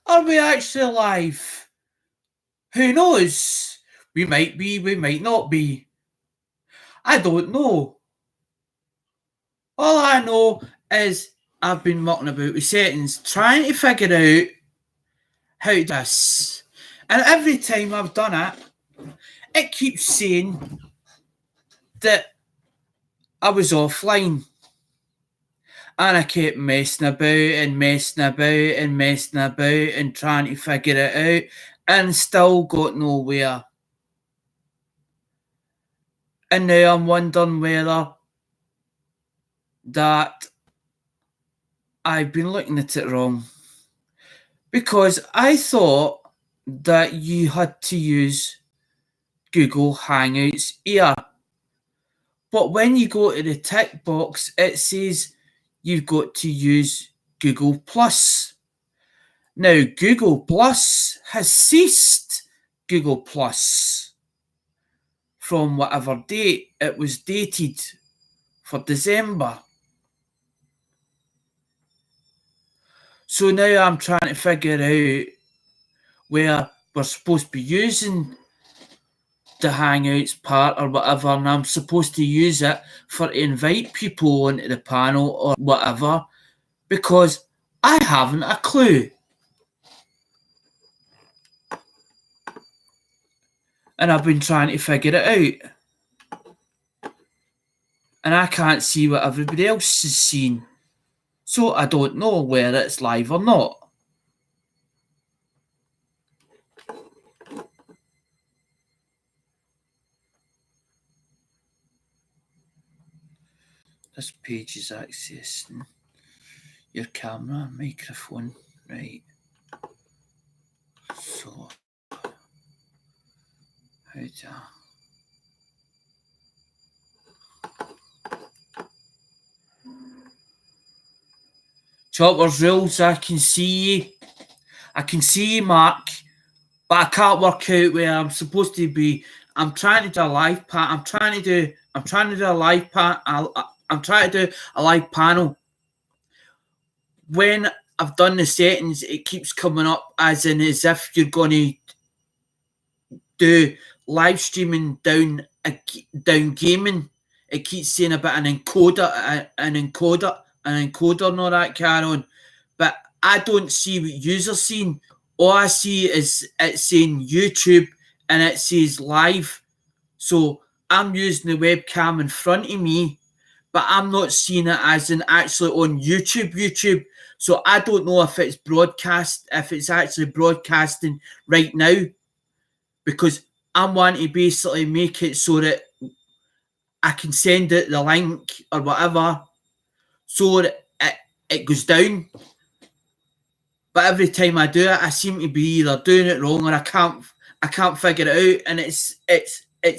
Are we actually live? Who knows? We might be, we might not be. I don't know. All I know is I've been mucking about with settings, trying to figure out how to do this. And every time I've done it, it keeps saying that I was offline. And I kept messing about and messing about and messing about and trying to figure it out and still got nowhere. And now I'm wondering whether that I've been looking at it wrong. Because I thought that you had to use Google Hangouts here. But when you go to the tick box, it says you've got to use Google Plus. Now, Google Plus has ceased Google Plus from whatever date it was dated for December. So now I'm trying to figure out where we're supposed to be using the Hangouts part or whatever, and I'm supposed to use it for to invite people onto the panel or whatever, because I haven't a clue. And I've been trying to figure it out. And I can't see what everybody else is seeing. So I don't know whether it's live or not. This page is accessing your camera, microphone, right? So, how do Chopper's rules, I can see you. I can see you, Mark, but I can't work out where I'm supposed to be. I'm trying to do a live I'm trying to do a live I'm trying to do a live panel. When I've done the settings, it keeps coming up as if you're going to do live streaming down gaming. It keeps saying about an encoder and all that carry on. But I don't see what you're seeing. All I see is it saying YouTube and it says live. So I'm using the webcam in front of me, but I'm not seeing it as in actually on YouTube. So I don't know if it's actually broadcasting right now, because I'm wanting to basically make it so that I can send it the link or whatever so that it goes down. But every time I do it, I seem to be either doing it wrong or I can't figure it out, and it's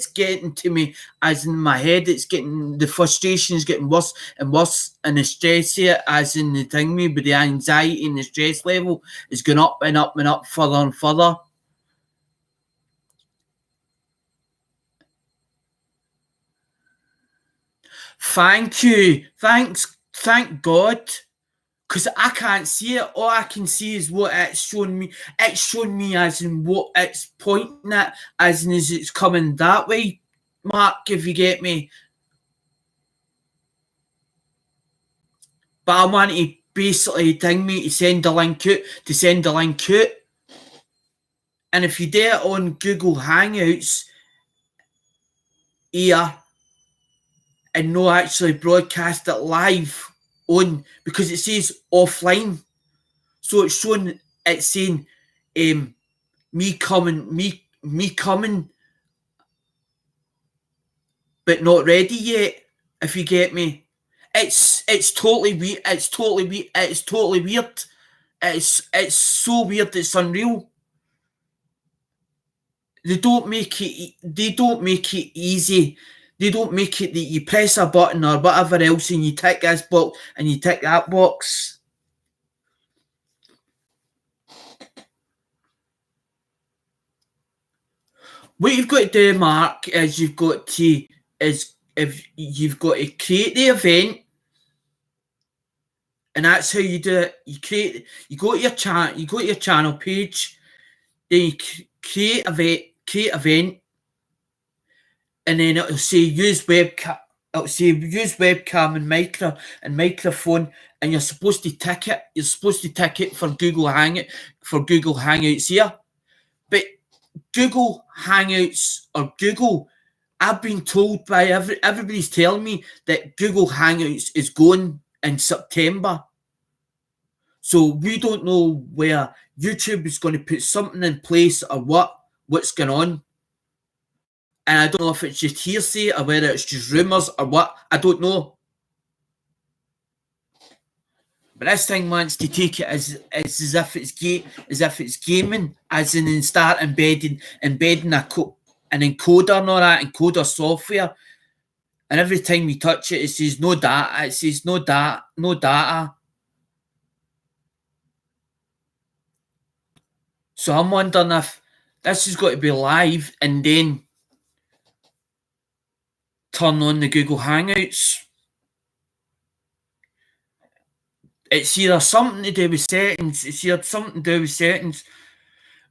getting to me as in my head. It's getting, the frustration is getting worse and worse, and the stress here, as in the thing, me, but the anxiety and the stress level is going up and up and up, further and further. Thank you. Thank God. Because I can't see it. All I can see is what it's showing me. It's showing me as in what it's pointing at, as in as it's coming that way, Mark, if you get me. But I want to basically ding me to send the link out, And if you do it on Google Hangouts here and no actually broadcast it live on, because it says offline. So it's showing, it's saying me coming, but not ready yet, if you get me. It's totally weird. It's totally weird. It's so weird, it's unreal. They don't make it easy. They don't make it that you press a button or whatever else and you tick this box and you tick that box. What you've got to do, Mark, is you've got to create the event, And that's how you do it. You go to your channel page, then you create event, and then it'll say use webcam. It'll say use webcam and microphone, and you're supposed to tick it. You're supposed to tick it for Google Hangouts here. But Google Hangouts or Google, I've been told by everybody's telling me that Google Hangouts is going in September. So we don't know where YouTube is going to put something in place or what's going on. And I don't know if it's just hearsay or whether it's just rumours or what. I don't know. But this thing wants to take it as if it's gaming, as in start embedding an encoder and all that, encoder software. And every time we touch it, it says no data. It says no data. So I'm wondering if this has got to be live and then turn on the Google Hangouts. It's either something to do with settings.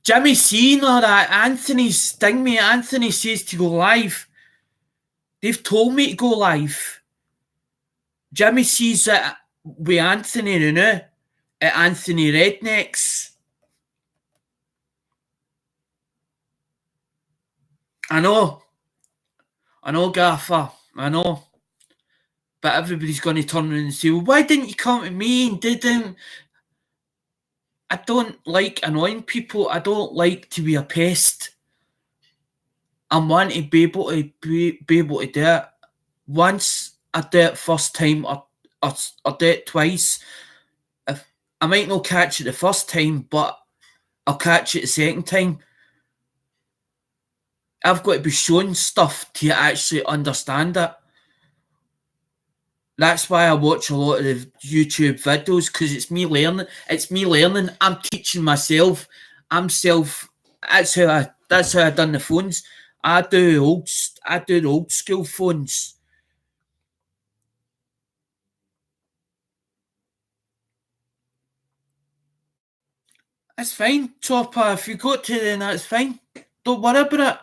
Jimmy C, or that Anthony says to go live. They've told me to go live. Jimmy C's it with Anthony now at Anthony Rednecks. I know, Gaffer. I know. But everybody's going to turn around and say, well, why didn't you come to me and didn't? I don't like annoying people. I don't like to be a pest. I want to be able to do it. Once I do it first time or do it twice. If I might not catch it the first time, but I'll catch it the second time. I've got to be shown stuff to actually understand it. That's why I watch a lot of the YouTube videos, because it's me learning. I'm teaching myself. That's how I done the phones. I do the old school phones. That's fine, Chopper. If you go to then that's fine. Don't worry about it.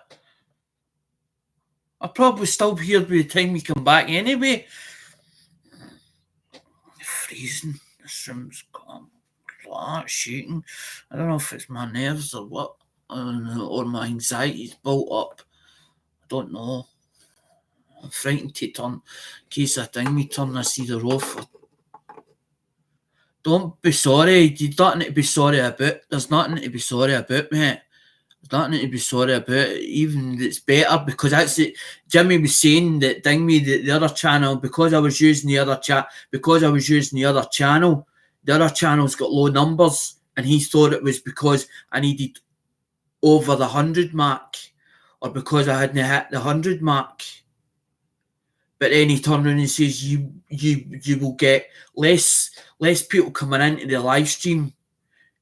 I'll probably still be here by the time we come back anyway. Freezing. This room's flat, shaking. I don't know if it's my nerves or what, or my anxiety's built up. I don't know. I'm frightened to turn, in case I think me turn this either off. Don't be sorry. You've nothing to be sorry about. There's nothing to be sorry about, mate. There's nothing to be sorry about. Even it's better, because that's it. Jimmy was saying that the other channel, because I was using the other channel, the other channel's got low numbers, and he thought it was because I needed over the 100 mark, or because I hadn't hit the 100 mark. But then he turned around and says you will get less people coming into the live stream.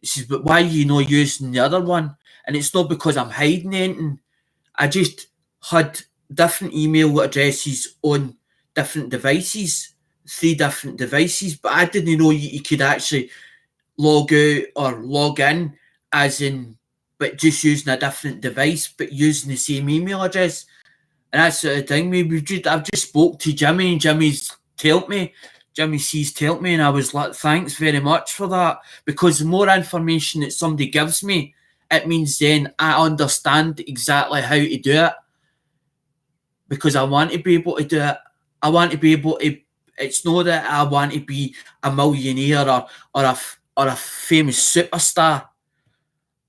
He says, but why are you not using the other one? And it's not because I'm hiding anything. I just had different email addresses on different devices, 3 different devices, but I didn't know you could actually log out or log in, as in, but just using a different device, but using the same email address. And that's the thing. I've just spoke to Jimmy, and Jimmy C's told me, and I was like, thanks very much for that, because the more information that somebody gives me, it means then I understand exactly how to do it, because I want to be able to do it. I want to be able to. It's not that I want to be a millionaire or a famous superstar.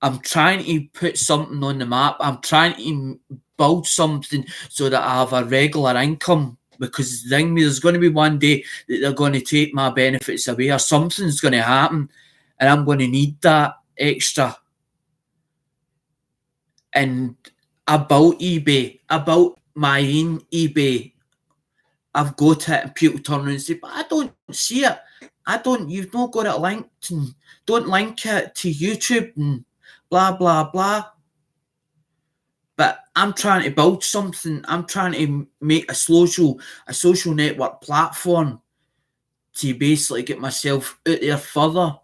I'm trying to put something on the map. I'm trying to build something so that I have a regular income, because the thing, there's going to be one day that they're going to take my benefits away, or something's going to happen, and I'm going to need that extra. And I built eBay. I built my own eBay. I've got it, and people turn around and say, but I don't see it. You've not got it linked, and don't link it to YouTube and blah, blah, blah. But I'm trying to build something. I'm trying to make a social network platform to basically get myself out there further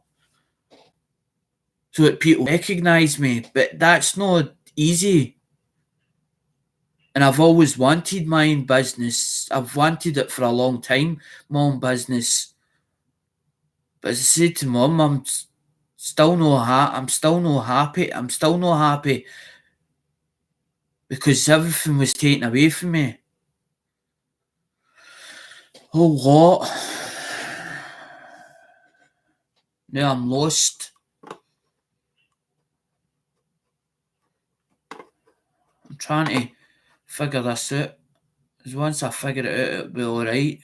so that people recognise me. But that's not easy. And I've always wanted my own business. I've wanted it for a long time, my own business. But as I said to Mum, I'm still not happy. I'm still not happy because everything was taken away from me. Oh, what? Now I'm lost. I'm trying to figure this out. Because once I figure it out, it'll be alright.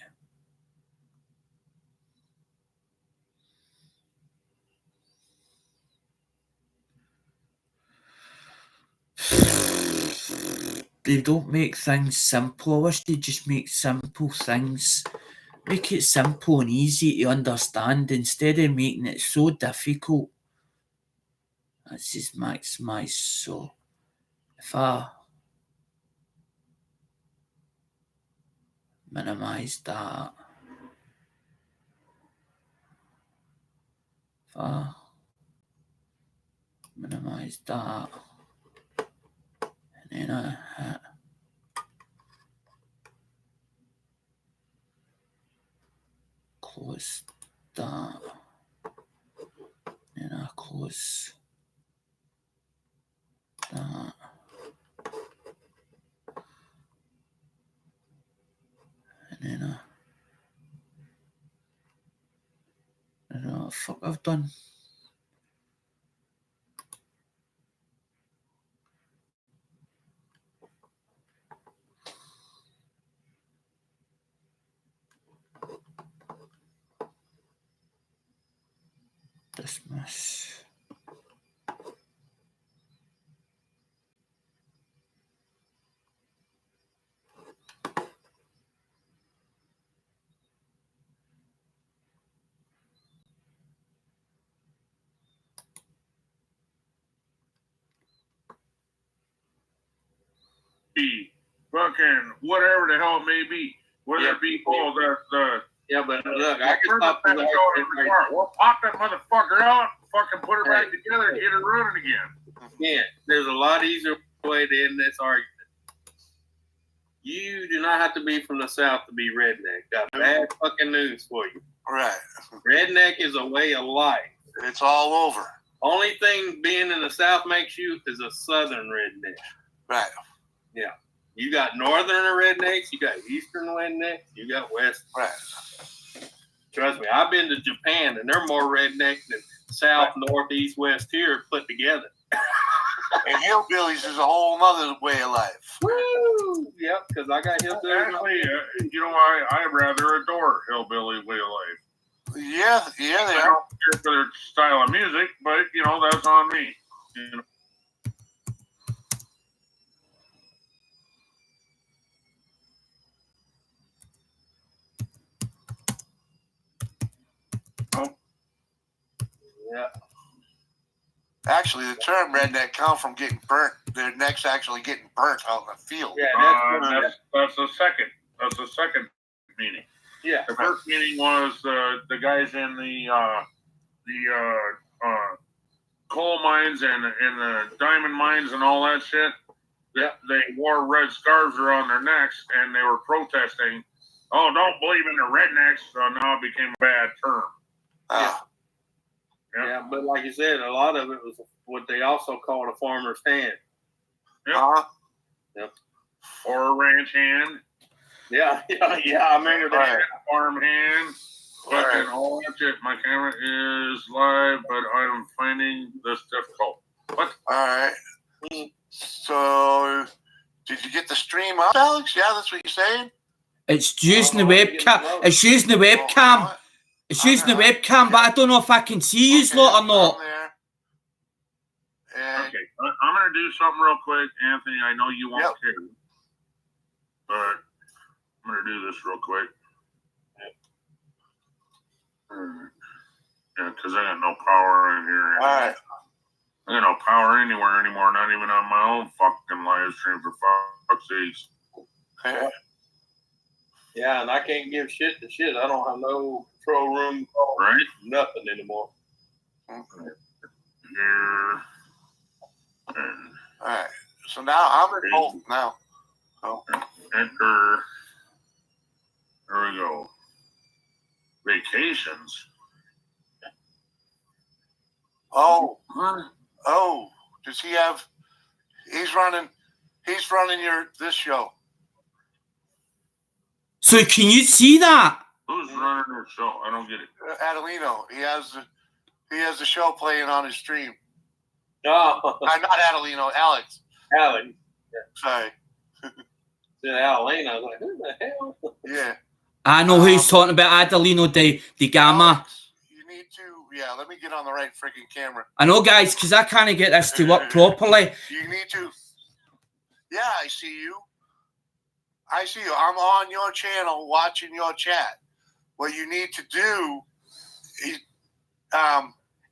They don't make things simple. I wish they'd just make simple things. Make it simple and easy to understand instead of making it so difficult. Let's just maximize. So if I minimize that, if I minimize that, and then I hit close that, and I close that, and then I don't know what the fuck I've done. Dismiss. Fucking whatever the hell it may be, whether it be called the yeah, but look, I can stop the We'll pop that motherfucker out, fucking put it back together, and get it running again. Yeah, there's a lot easier way to end this argument. You do not have to be from the South to be redneck. Got bad fucking news for you. Right. Redneck is a way of life. It's all over. Only thing being in the South makes you is a Southern redneck. Right. Yeah. You got Northern rednecks, you got Eastern rednecks, you got West. Right. Trust me, I've been to Japan and they're more redneck than South, North, East, West here put together. And hillbillies is a whole nother way of life. Woo! Yep, because I got hillbillies. Actually, you know, I rather adore hillbilly way of life. Yeah, they I are. don't care for their style of music, but you know that's on me. You know? Yeah. Actually, the term redneck comes from getting burnt. Their necks actually getting burnt out in the field. Yeah, that's the second. That's the second meaning. Yeah. The first meaning was the guys in the coal mines and the diamond mines and all that shit. Yeah. They wore red scarves around their necks and they were protesting. Oh, don't believe in the rednecks. So now it became a bad term. Yeah, but like you said, a lot of it was what they also called a farmer's hand. Yep. Yep. Or a ranch hand. Yeah, I remember that. Right. Farm hand. Fucking all that shit. My camera is live, but I'm finding this difficult. What? All right. So, did you get the stream up, Alex? Yeah, that's what you're saying? It's using the webcam. It's using the webcam. It's using the webcam, but I don't know if I can see you lot or not. Okay, I'm going to do something real quick, Anthony. I know you won't care, but I'm going to do this real quick. Yeah, because I got no power in here. All right. I got no power anywhere anymore, not even on my own fucking live stream, for fuck's sakes. Okay. Yeah, and I can't give shit to shit. I don't have no control room, Right. nothing anymore. Here. And All right. So now I'm in both now. Oh. enter. There we go. Vacations. Oh. Huh? Oh. Does he have? He's running this show. So can you see that? Who's running the show? I don't get it. Adelino. He has the show playing on his stream. Oh, Not Adelino. Alex. Alex. Sorry. Then Alena, I was like, who the hell? Yeah. I know who he's talking about, Adelino de Gama. Alex, you need to. Yeah. Let me get on the right freaking camera. I know, guys, because I can't get this to work properly. You need to. Yeah, I see you. I'm on your channel watching your chat. What you need to do is,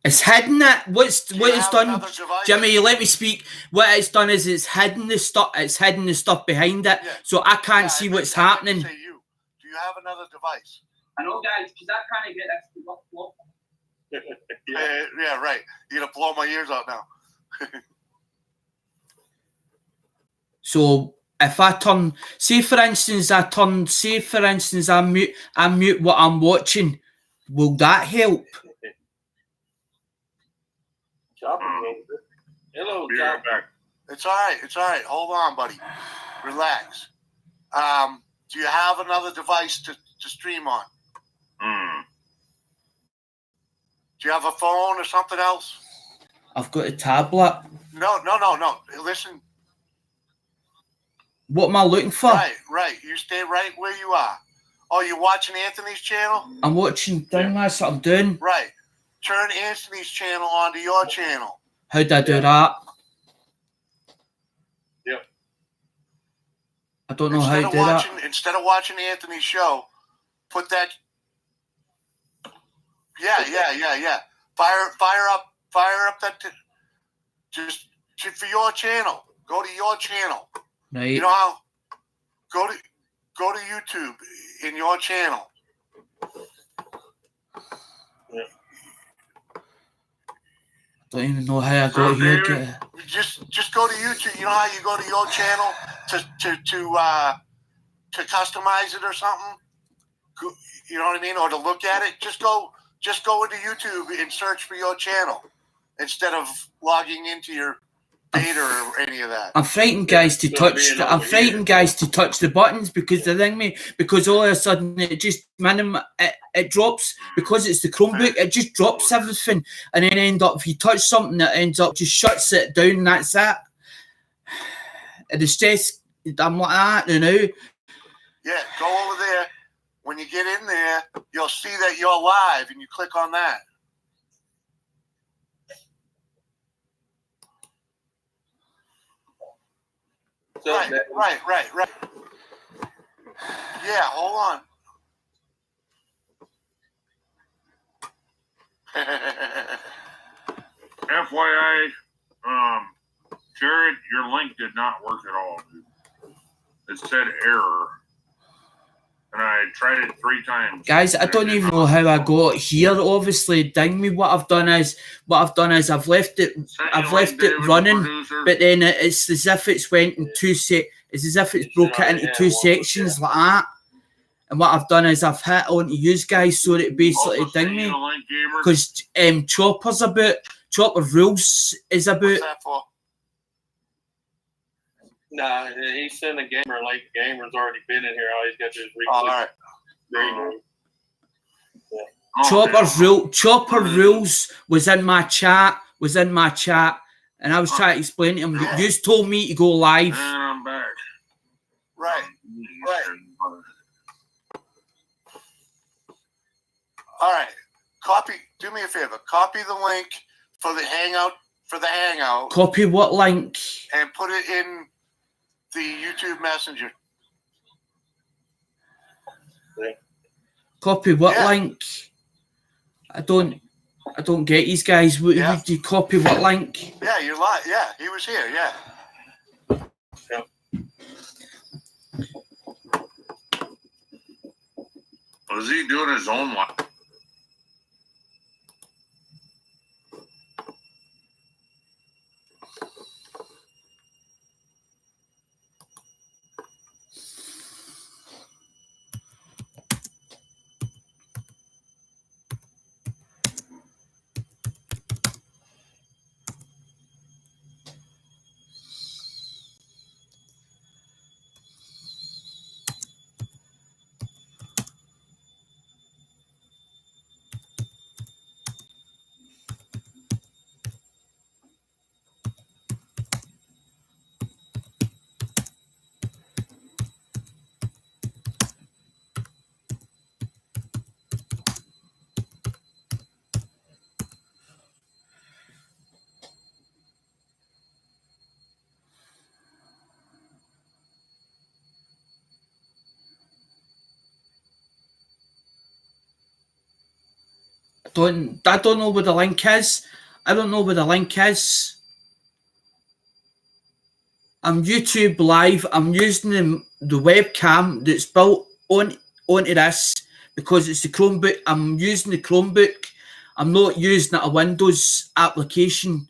It's hidden it. What it's done, device? Jimmy, you let me speak. What it's done is it's hidden the stuff. It's hidden the stuff behind it, so I can't see what's happening. Say you. Do you have another device? I know, guys, because I can't get this to work properly. Yeah, right. You're gonna blow my ears out now. So if I turn, say for instance, I mute what I'm watching. Will that help? Hello, Be right back. It's all right. It's all right. Hold on, buddy. Relax. Do you have another device to stream on? Do you have a phone or something else? I've got a tablet. No. Listen. What am I looking for? Right. You stay right where you are. Oh, you're watching Anthony's channel? I'm watching thing. That's what I'm doing. Right. Turn Anthony's channel onto your channel. How do I do that? Yep. I don't know how to do that. Instead of watching Anthony's show, put that. Yeah. Fire up that. Just for your channel. Go to your channel. Right. You know how? Go to YouTube in your channel. Yeah. Don't even know how I got here. Just go to YouTube. You know how you go to your channel to customize it or something. You know what I mean, or to look at it. Just go into YouTube and search for your channel instead of logging into your beta or any of that. I'm frightened, guys, to touch. I'm frightened, guys, to touch the buttons because the thing, because all of a sudden it just it drops because it's the Chromebook. It just drops everything, and then if you touch something, it ends up just shuts it down. And that's it. And the stress, I'm like that, you know. Yeah, go over there. When you get in there, you'll see that you're live, and you click on that. Right. Yeah, hold on. FYI, Jared, your link did not work at all, dude. It said error. And I tried it 3 times. Guys, I don't even know how I got here. Obviously, ding me. What I've done is I've left it running, but then it's as if it's went in it's as if it's broke it into 2 sections like that. And what I've done is I've hit onto you guys so that it basically ding me. Because Chopper Rules is about. What's that for? Nah, he sent a gamer link. The gamer's already been in here. All he's got to do is re-click green room. Chopper Rules was in my chat, and I was trying to explain to him. You told me to go live. And I'm back. Right. All right. Do me a favor. Copy the link for the hangout. Copy what link? And put it in the YouTube Messenger. Copy what link? I don't get these guys. Would you copy what link? Yeah, you're live. Yeah, he was here. Yeah. Was he doing his own live? I don't know where the link is. I don't know where the link is. I'm YouTube live. I'm using the webcam that's built onto this because it's the Chromebook. I'm using the Chromebook. I'm not using a Windows application.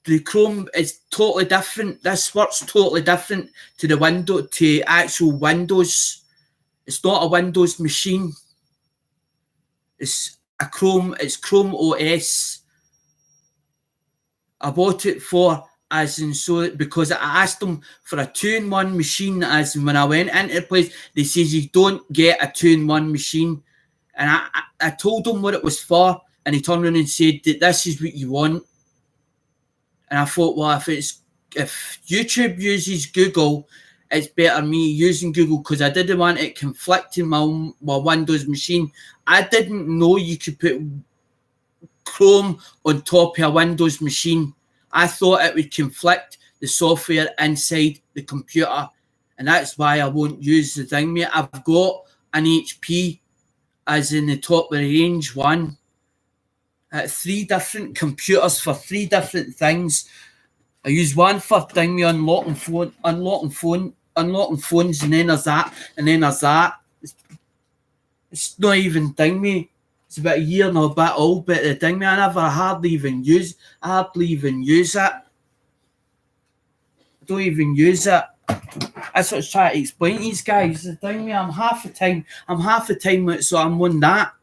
The Chrome is totally different. This works totally different to the window, to actual Windows. It's not a Windows machine. It's a Chrome. It's Chrome OS. I bought it for, as in, so because I asked them for a 2-in-1 machine. As in, when I went into the place, they says you don't get a 2-in-1 machine, and I told them what it was for, and he turned around and said that this is what you want. And I thought, well, if YouTube uses Google, it's better me using Google, because I didn't want it conflicting my Windows machine. I didn't know you could put Chrome on top of a Windows machine. I thought it would conflict the software inside the computer, and that's why I won't use the thing, mate. I've got an HP, as in the top of the range one. 3 different computers for 3 different things. I use one for unlocking phones, and then there's that, and then there's that. It's not even me. It's about a year and a bit old, but the I hardly even use it. I don't even use it. That's what I was trying to explain to these guys. The I'm half the time, so I'm on that.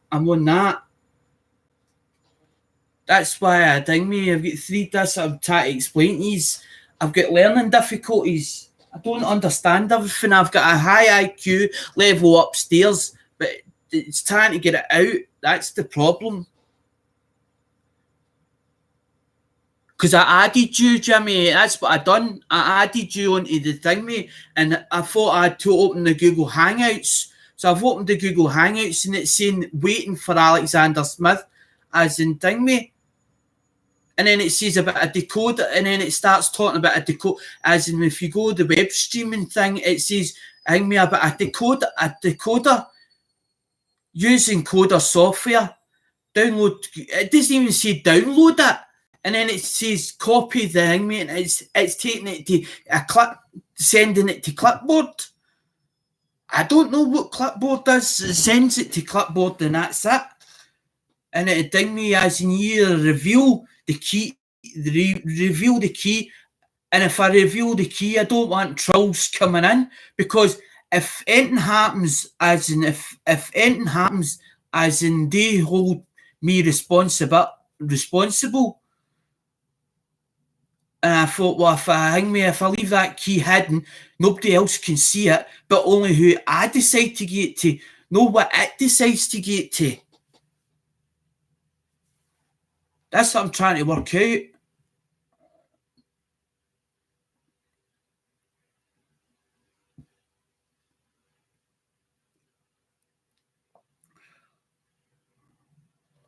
That's why I've got 3 discs I'm trying to explain to these. I've got learning difficulties. I don't understand everything. I've got a high IQ level upstairs, but it's trying to get it out. That's the problem. Because I added you, Jimmy. That's what I done. I added you onto the thing, mate. And I thought I had to open the Google Hangouts. So I've opened the Google Hangouts, and it's saying waiting for Alexander Smith, as in thing, mate. And then it says about a decoder, and then it starts talking about a decoder, as in if you go to the web streaming thing, it says, hang me about a decoder using coder software. Download, it doesn't even say download it. And then it says copy the thing, mate, and it's taking it to sending it to clipboard. I don't know what clipboard does. It sends it to clipboard, and that's it. And it ding me, as in you reveal the key, reveal the key. And if I reveal the key, I don't want trolls coming in, because if anything happens, as in they hold me responsible. And I thought, well, if I leave that key hidden, nobody else can see it, but only who I decide to get to, know what it decides to get to. That's what I'm trying to work out.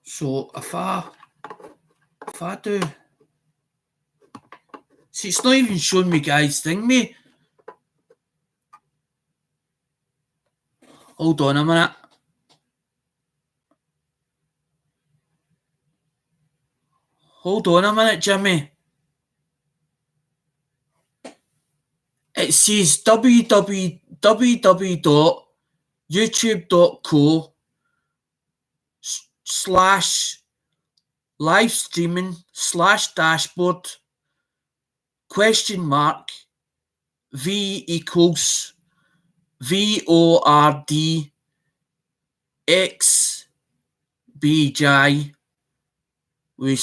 So if I do, see, it's not even showing me, guys, me. Hold on a minute. Hold on a minute, Jimmy. It says www. youtube.co/livestreaming/dashboard ? V equals VORD XBJ with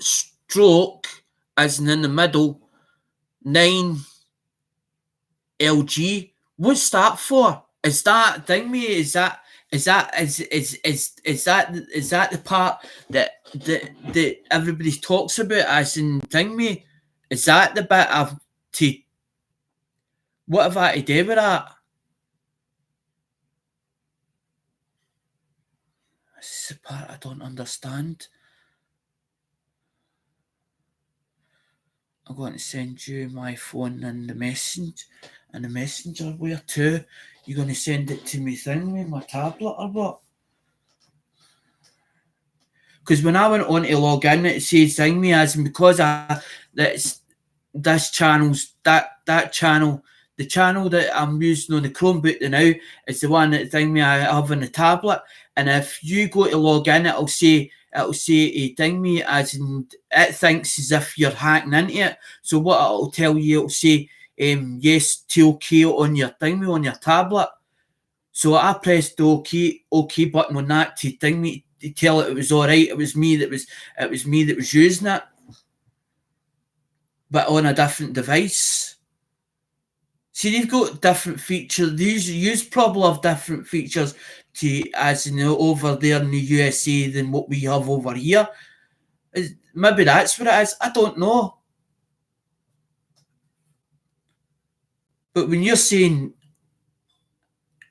stroke as in the middle 9LG. What's that for? Is that thing me? Is that the part that everybody talks about as in thing me? Is that the bit of to what have I to do with that? This is the part I don't understand. I'm going to send you my phone and the messenger. Where to? You're going to send it to me thing with my tablet or what? Because when I went on to log in, it says thing me as in because that's this channel's that channel, the channel that I'm using on the Chromebook now is the one that thing me I have on the tablet. And if you go to log in, it'll say thing me as in it thinks as if you're hacking into it. So what it'll tell you, it'll say yes to OK on your thing me on your tablet. So I pressed the OK button on that to thing me to tell it was all right. It was me that was using it, but on a different device. See, they've got different features. These probably have different features to as in over there in the USA than what we have over here. Maybe that's what it is. I don't know. But when you're saying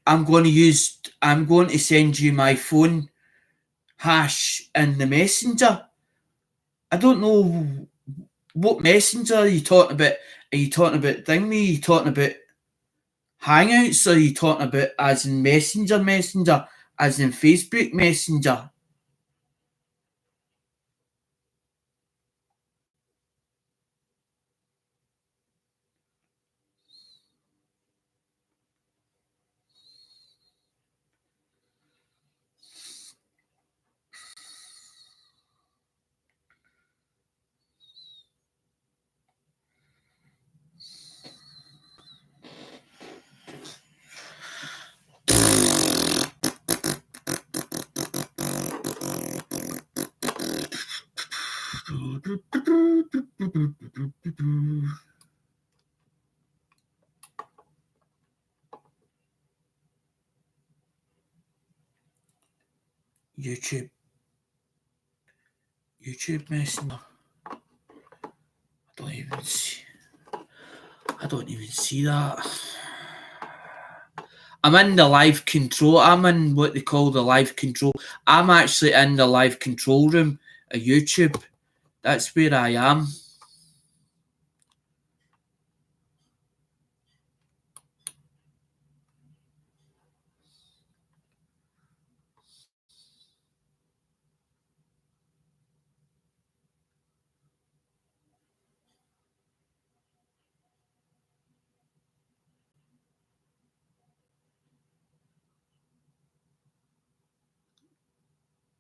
I'm going to send you my phone hash in the messenger, I don't know what messenger are you talking about. Are you talking about thingy? Are you talking about Hangouts? Or are you talking about as in messenger, as in Facebook Messenger? YouTube Messenger. I don't even see that. I'm in the live control. I'm in what they call the live control. I'm actually in the live control room of YouTube. That's where I am.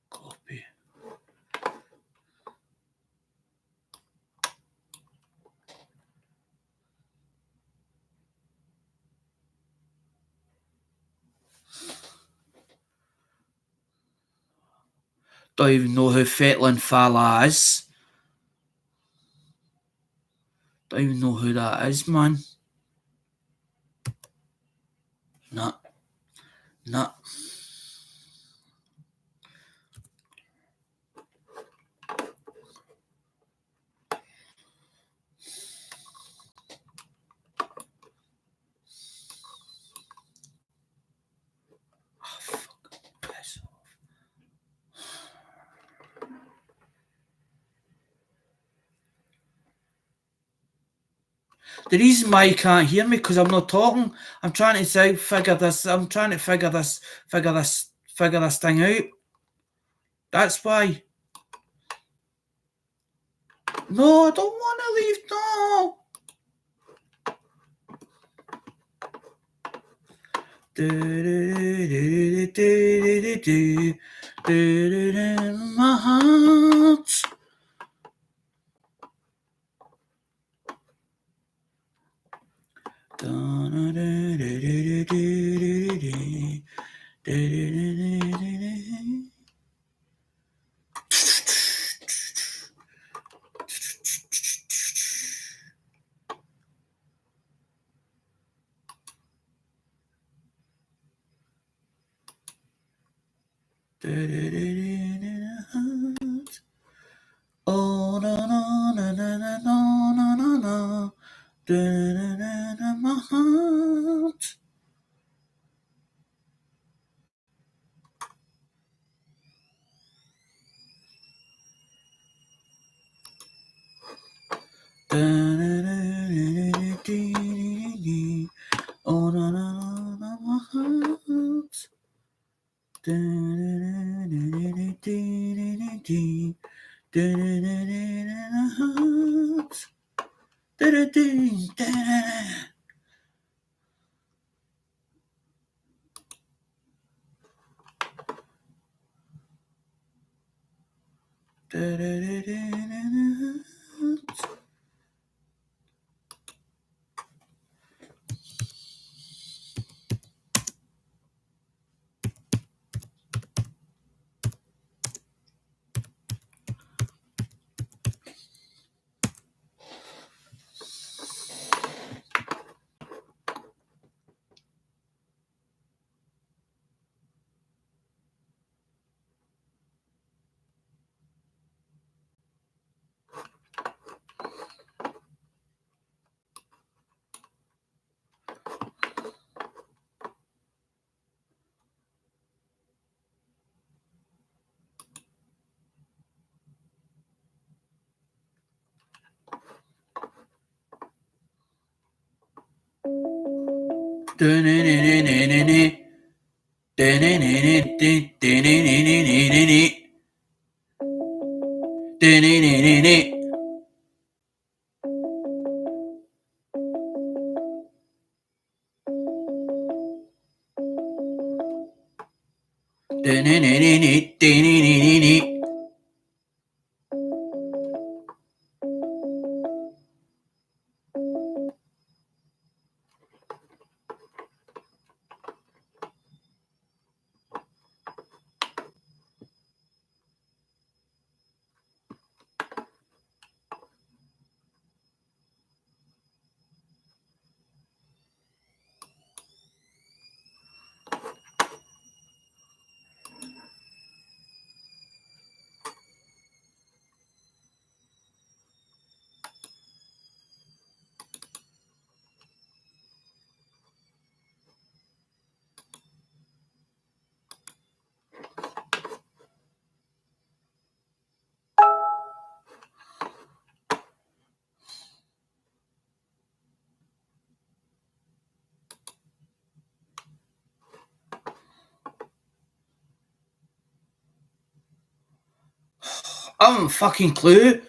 Copy. Don't even know who Fethlin Fala is. Don't even know who that is, man. Nah. Oh, fuck. Piss off. The reason why you can't hear me because I'm not talking. I'm trying to figure this thing out. That's why. No, I don't want to leave. No. My heart. Oh, na na na na na na na na. My heart. Oh, na na na, my heart. I haven't fucking clue.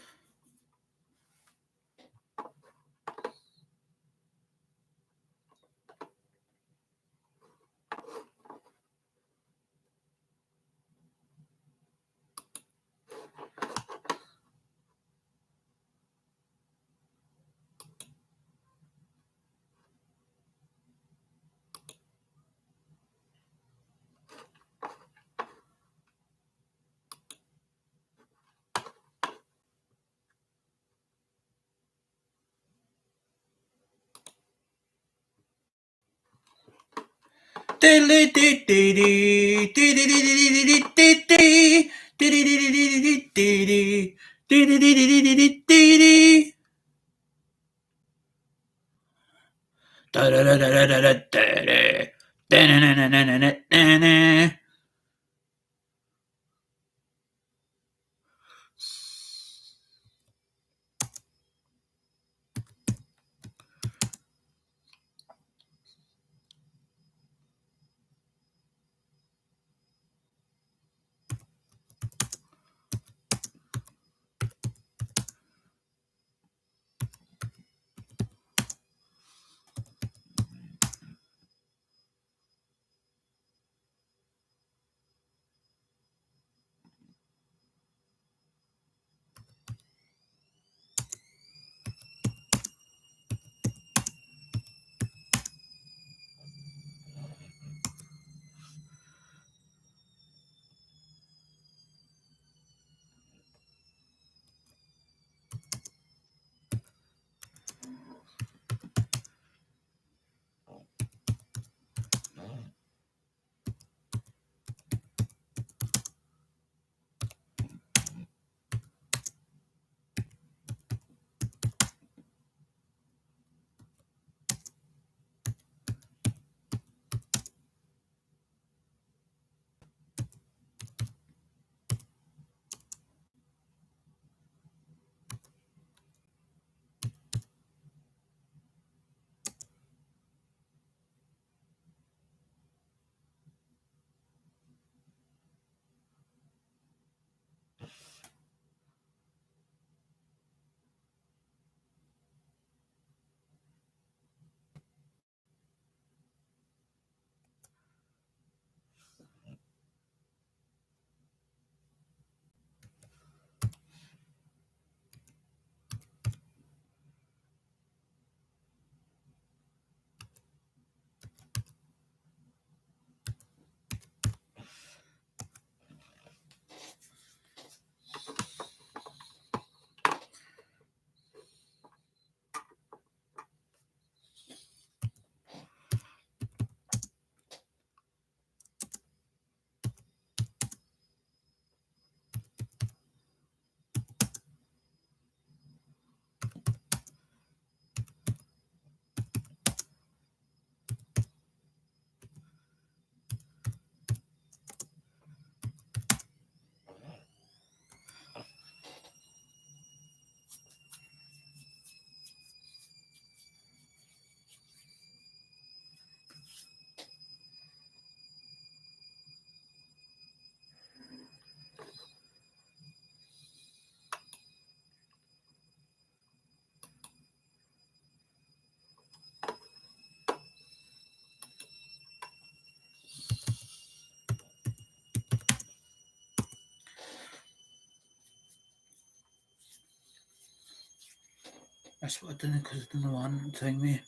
That's what I didn't, because I didn't want to hang me.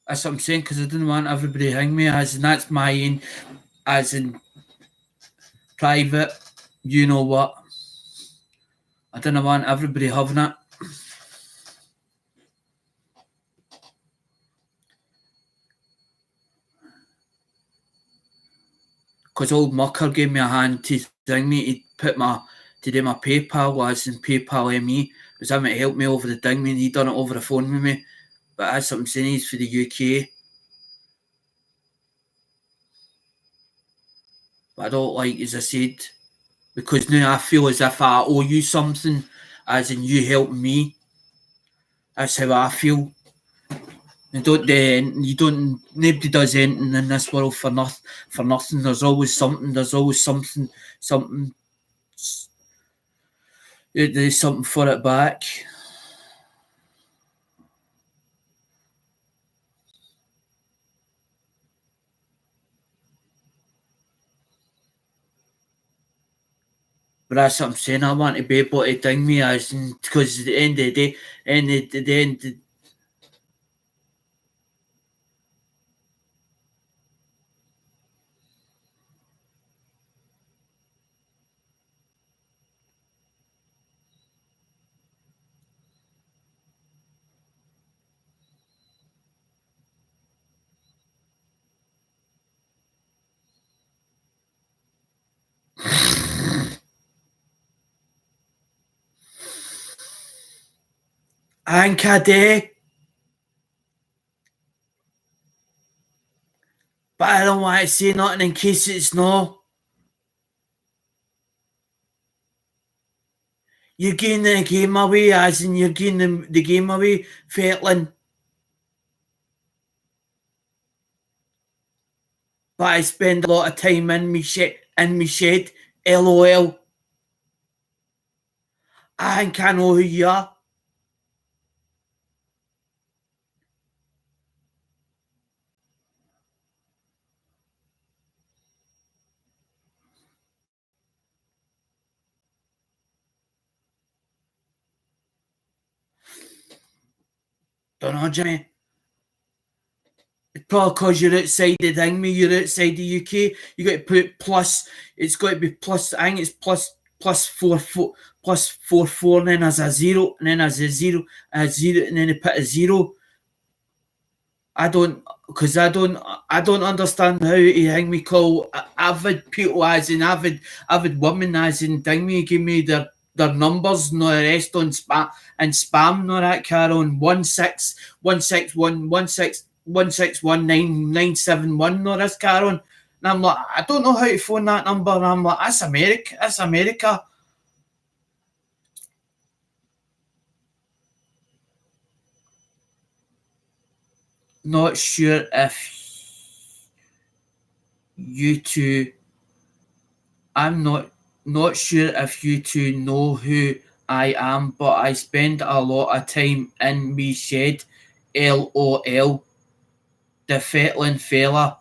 That's what I'm saying, because I didn't want everybody to hang me, as in that's my own, as in private, you know what. I didn't want everybody having it. Because old Mucker gave me a hand to thing me, to do my PayPal, as in PayPal ME. Was having to help me over the thing, and he done it over the phone with me. But that's what I'm saying, he's for the UK. But I don't like, as I said, because now I feel as if I owe you something, as in you help me. That's how I feel. Nobody does anything in this world for nothing. There's always something. There's something. There's something for it back. But that's what I'm saying. I want to be able to ding me, as in, because at the end of the day, I think I do. But I don't want to say nothing in case it's no. You're giving the game away, as in you're giving the game away, Fettlin. But I spend a lot of time in me shed, LOL. I think I know who you are. Don't know, Jimmy. It's probably because you're outside the thing, me. You're outside the UK. You got to put plus. It's got to be plus. I think it's plus 4 4, and then there's a 0, and then there's a 0, and then you put a 0. I don't understand how you hang me call avid people, as in avid women, as in thing me, give me their numbers, no the rest on spam, no that car on 1611971 no this car on. And I'm like, I don't know how to phone that number, and I'm like, that's America. Not sure if you two. I'm not sure if you two know who I am, but I spend a lot of time in me shed. LOL. The Fettlin fella.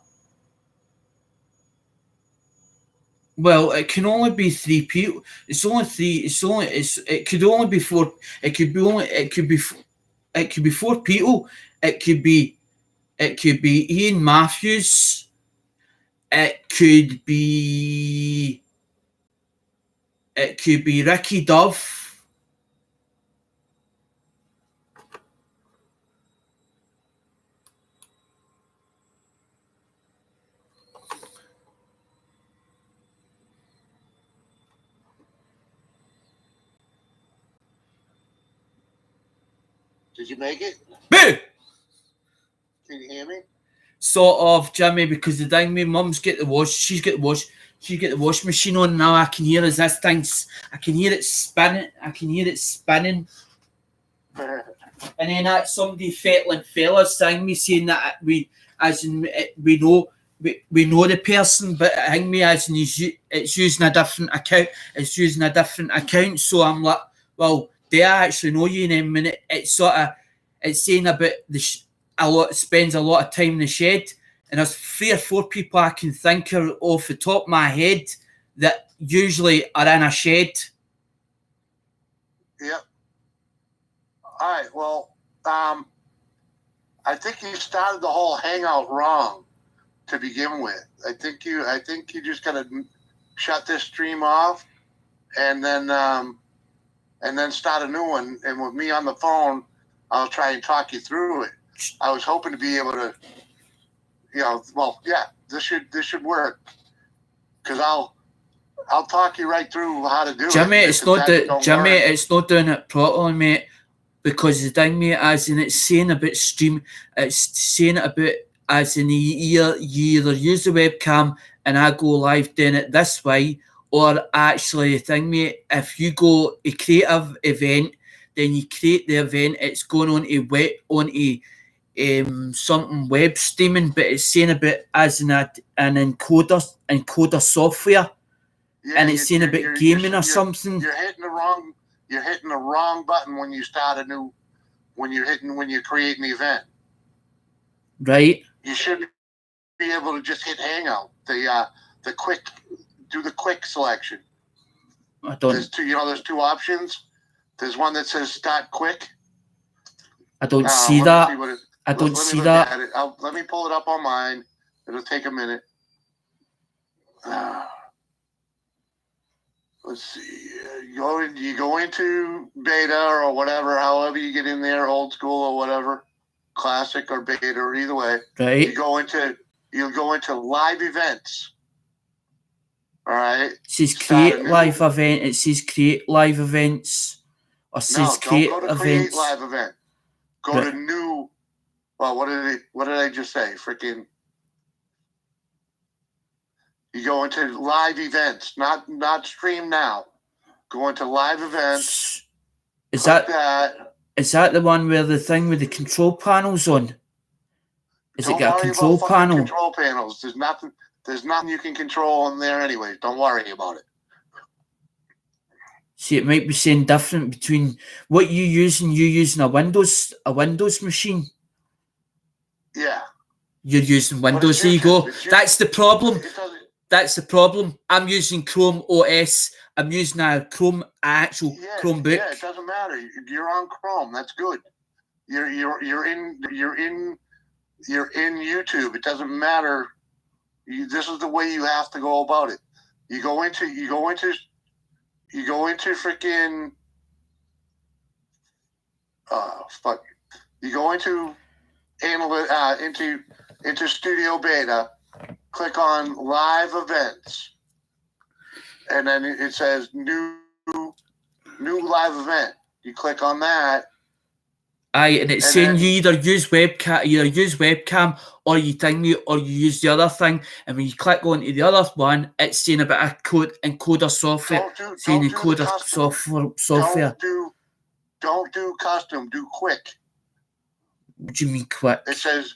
Well, it can only be 3 people. It's only 3. It could only be 4. It could be 4 people. It could be Ian Matthews. It could be Ricky Dove. Did you make it? Boo! Can you hear me? Sort of, Jimmy, because the thing, my mum's got the wash. She's got the wash machine on now. I can hear as this thing's. I can hear it spinning. And then that somebody Fettlin fellas sang me saying that we know the person, but hang me as in it's using a different account. So I'm like, well, do I actually know you in a minute? It's saying about spends a lot of time in the shed, and there's 3 or 4 people I can think of off the top of my head that usually are in a shed. Yep. right. Well, I think you started the whole hangout wrong to begin with. I think you just gotta shut this stream off and then start a new one. And with me on the phone, I'll try and talk you through it. I was hoping to be able to, this should work because I'll talk you right through how to do Jimmy, it. It's not doing it properly, mate. Because the thing, mate, as in it's saying about stream, it's saying it about as in you either use the webcam and I go live doing it this way, or actually the thing, mate, if you go a creative event, then you create the event, it's going on something web streaming, but it's saying about as in an encoder software, and it's saying about gaming or something. You're hitting the wrong button when you start when you create an event. Right. You should be able to just hit Hangout. The quick selection. I don't. There's two options. There's one that says start quick. I don't see that. I don't see that. Let me pull it up on mine. It'll take a minute. Let's see. You go into beta or whatever, however you get in there, old school or whatever, classic or beta or either way. Right. You go into live events. All right. It says create live event. It says create live events. Or says create don't go to events. Create live event. Go to new. Well, what did I just say? Freaking. You go into live events, not stream now. Go into live events. Is that the one where the thing with the control panels on? Is it got a control panel? Control panels. There's nothing you can control in there anyway. Don't worry about it. See, it might be saying different between what you using. You using a Windows machine. Yeah. You're using Windows. There you go. That's the problem. That's the problem. I'm using Chrome OS. I'm using a Chromebook. Yeah, it doesn't matter. You're on Chrome. That's good. You're in YouTube. It doesn't matter. This is the way you have to go about it. You go into freaking You go into into Studio Beta. Click on live events, and then it says new live event. You click on that. And it's saying you either use webcam or you use the other thing. And when you click on to the other one, it's saying about a encoder software. Software. Don't do custom. Do quick. What do you mean quick? It says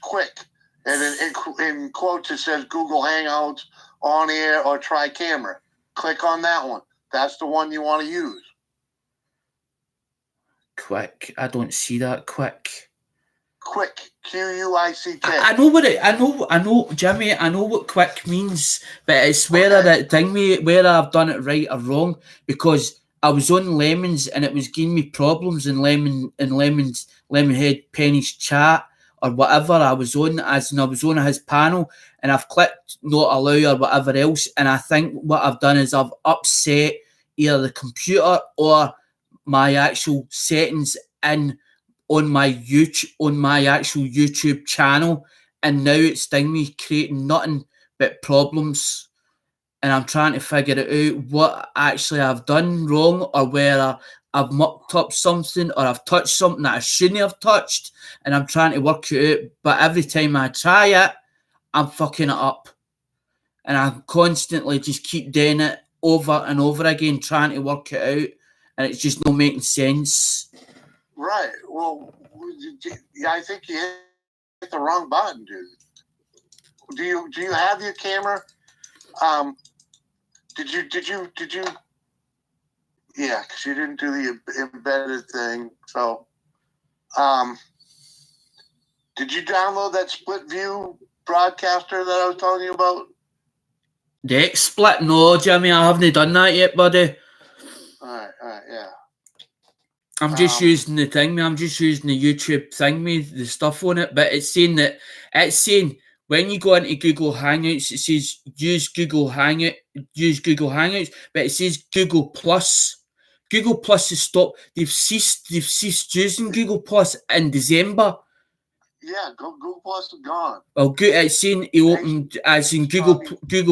quick. And in quotes, it says Google Hangouts, on air, or try camera. Click on that one. That's the one you want to use. Quick. I don't see that. Quick. Quick. QUICK. I know, Jimmy. I know what quick means, but it's whether I've done it right or wrong, because I was on Lemons and it was giving me problems in Lemonhead Penny's chat. Or whatever I was on, his panel, and I've clicked not allow or whatever else, and I think what I've done is I've upset either the computer or my actual settings on my actual YouTube channel, and now it's me creating nothing but problems, and I'm trying to figure it out what actually I've done wrong, or whether I've mucked up something or I've touched something that I shouldn't have touched, and I'm trying to work it out. But every time I try it, I'm fucking it up. And I constantly just keep doing it over and over again, trying to work it out. And it's just not making sense. Right. Well, I think you hit the wrong button, dude. Do you have your camera? Did you? Yeah, because you didn't do the embedded thing. So, did you download that split view broadcaster that I was telling you about? The XSplit? No, Jimmy, I haven't done that yet, buddy. All right, yeah. I'm just using the thing, I'm just using the YouTube thing, the stuff on it, but it's saying when you go into Google Hangouts, it says use Google Hangouts, but it says Google Plus. Google Plus has stopped. They've ceased using Google Plus in December. Yeah, Google Plus is gone. Well, it's saying he opened as in Google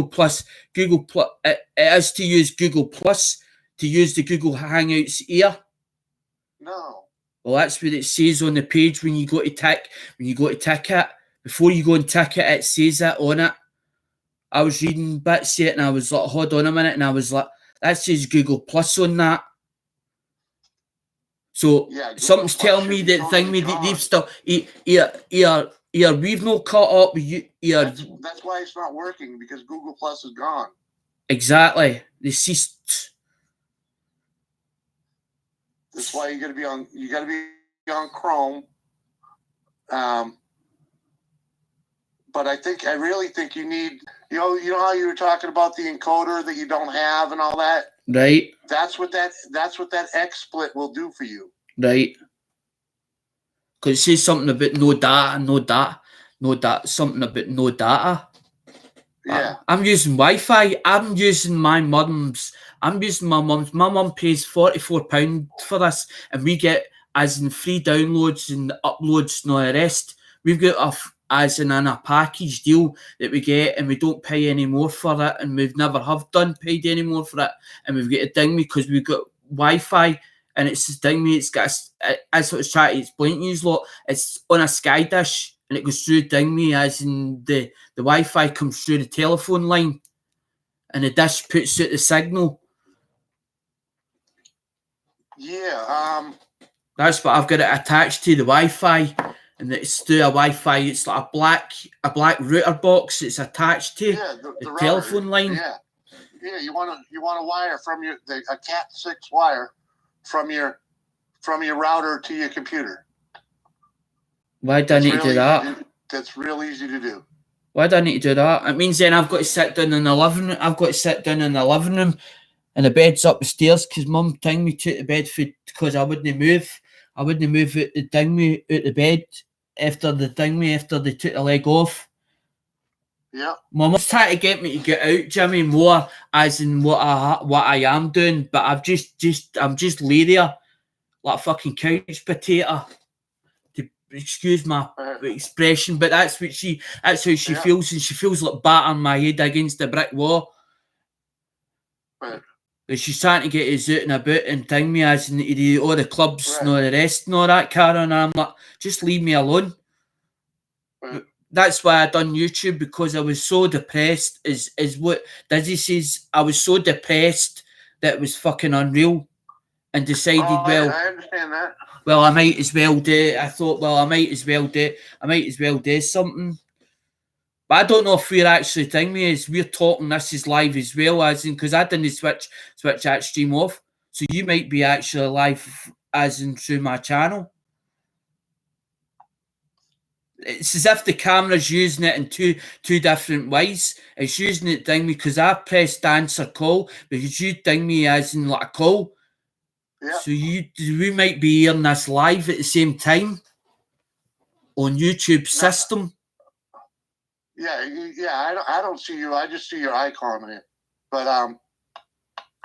Plus. It is to use Google Plus to use the Google Hangouts here. No. Well, that's what it says on the page when you go to tick it. Before you go and tick it, it says it on it. I was reading bits of it and I was like, hold on a minute, and I was like, that says Google Plus on that. So yeah, something's telling me that they've still we've not caught up with you. That's why it's not working, because Google Plus is gone. Exactly. They ceased. That's why you gotta be on on Chrome. But I really think you need, you know how you were talking about the encoder that you don't have and all that? Right. That's what that XSplit will do for you. Right. Because it says something about no data, something about no data. Yeah. I'm using Wi-Fi. I'm using my mum's. My mum pays £44 for this, and we get as in free downloads and uploads and all the rest. We've got as in a package deal that we get, and we don't pay any more for it, and we've never have paid any more for it, and we've got a ding because we've got Wi-Fi, and it's a ding me. It's got as what I was trying to explain to you lot. It's on a Sky dish, and it goes through ding me as in the Wi-Fi comes through the telephone line, and the dish puts out the signal. Yeah. That's what I've got it attached to the Wi-Fi. And it's through a Wi-Fi. It's like a black router box. It's attached to the telephone line. Yeah, yeah. You want a wire from a Cat6 wire from your router to your computer. Why do I need to do that? That's real easy to do. Why do I need to do that? It means then I've got to sit down in the living room. And the bed's up the stairs because Mum told me to the bed because I wouldn't move. I wouldn't move out the bed after they took the leg off. Yeah. Mum's trying to get me to get out, Jimmy, more as in what I am doing, but I'm just lay there like a fucking couch potato. To excuse my expression, but that's how she feels, and she feels like battering my head against the brick wall. Right. But she's trying to get us out and about and thing me as in all the clubs and all the rest and all that, Karen. And I'm like, just leave me alone. Right. That's why I done YouTube, because I was so depressed. Is what Dizzy says. I was so depressed that it was fucking unreal, and decided, I understand that. Well, I might as well do. I thought, well, I might as well do something. But I don't know if we're actually thing me as we're talking. This is live as well, as in because I didn't switch that stream off. So you might be actually live as in through my channel. It's as if the camera's using it in two different ways. It's using it ding me because I pressed answer call because you ding me as in like a call. Yeah. So we might be hearing this live at the same time on YouTube system. Yeah. I don't see you. I just see your icon here. But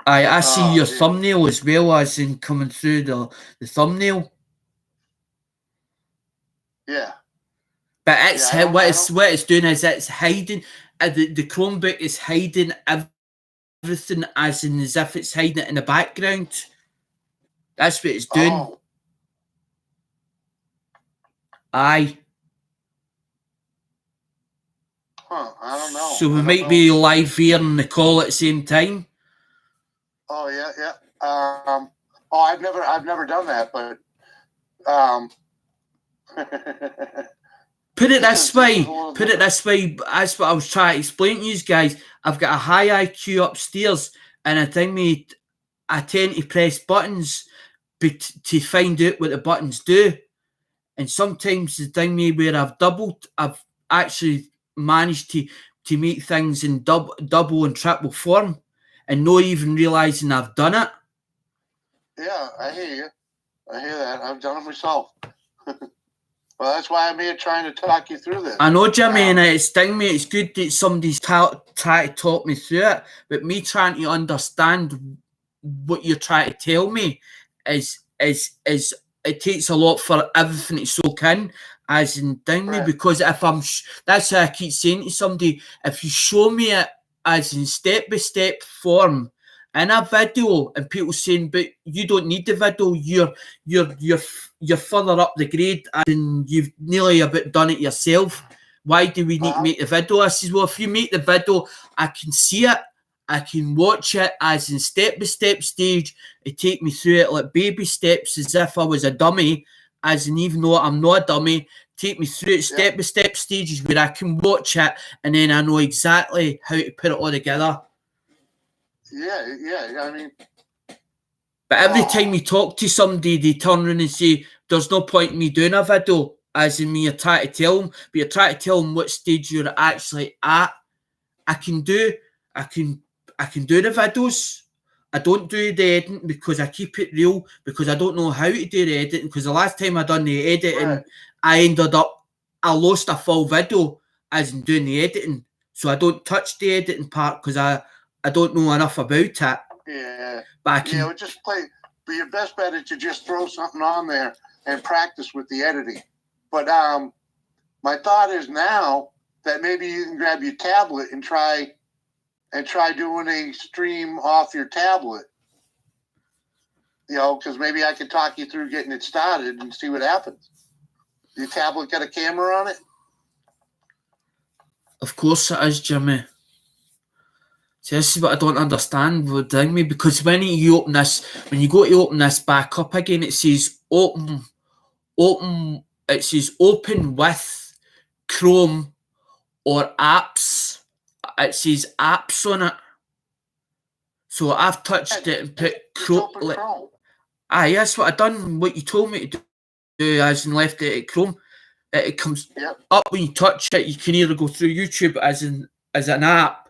I see your thumbnail as well, as in coming through the thumbnail. Yeah. But it's what it's doing is it's hiding. The Chromebook is hiding everything as if it's hiding it in the background. That's what it's doing. Oh. Aye. Huh, I don't know. So we might be live here on the call at the same time. Oh yeah. I've never done that, but Put it this way. That's what I was trying to explain to you guys. I've got a high IQ upstairs, and I tend to press buttons to find out what the buttons do. And sometimes the thing where I've actually managed to make things in double and triple form, and not even realizing I've done it. Yeah, I hear you. I hear that. I've done it myself. Well, that's why I'm here trying to talk you through this. I know, Jimmy, and it's sting me. It's good that somebody's trying to talk me through it, but me trying to understand what you're trying to tell me is it takes a lot for everything to soak in, as in ding me. Because if that's how I keep saying to somebody, if you show me it as in step by step form in a video, and people saying, but you don't need the video, you're further up the grade and you've nearly about done it yourself. Why do we need to make the video? I says, well, if you make the video, I can see it, I can watch it as in step by step stage. It take me through it like baby steps, as if I was a dummy, as in even though I'm not a dummy, take me through it step by step stages where I can watch it and then I know exactly how to put it all together. Yeah, I mean, but every time you talk to somebody, they turn around and say, there's no point in me doing a video, as in me, you're trying to tell them, but you're trying to tell them what stage you're actually at. I can do the videos. I don't do the editing because I keep it real, because I don't know how to do the editing, because the last time I done the editing, I lost a full video as in doing the editing. So I don't touch the editing part because I don't know enough about it. Yeah. But I can, just play. But your best bet is to just throw something on there and practice with the editing. But my thought is now that maybe you can grab your tablet and try doing a stream off your tablet. You know, because maybe I could talk you through getting it started and see what happens. Your tablet got a camera on it? Of course it is, Jimmy. See, this is what I don't understand with me, because when you open this, when you go to open this back up again, it says open, it says open with Chrome or apps. It says apps on it. So I've touched it and put Chrome. Aye, that's what I done, what you told me to do, as in left it at Chrome. It comes up when you touch it. You can either go through YouTube as an app.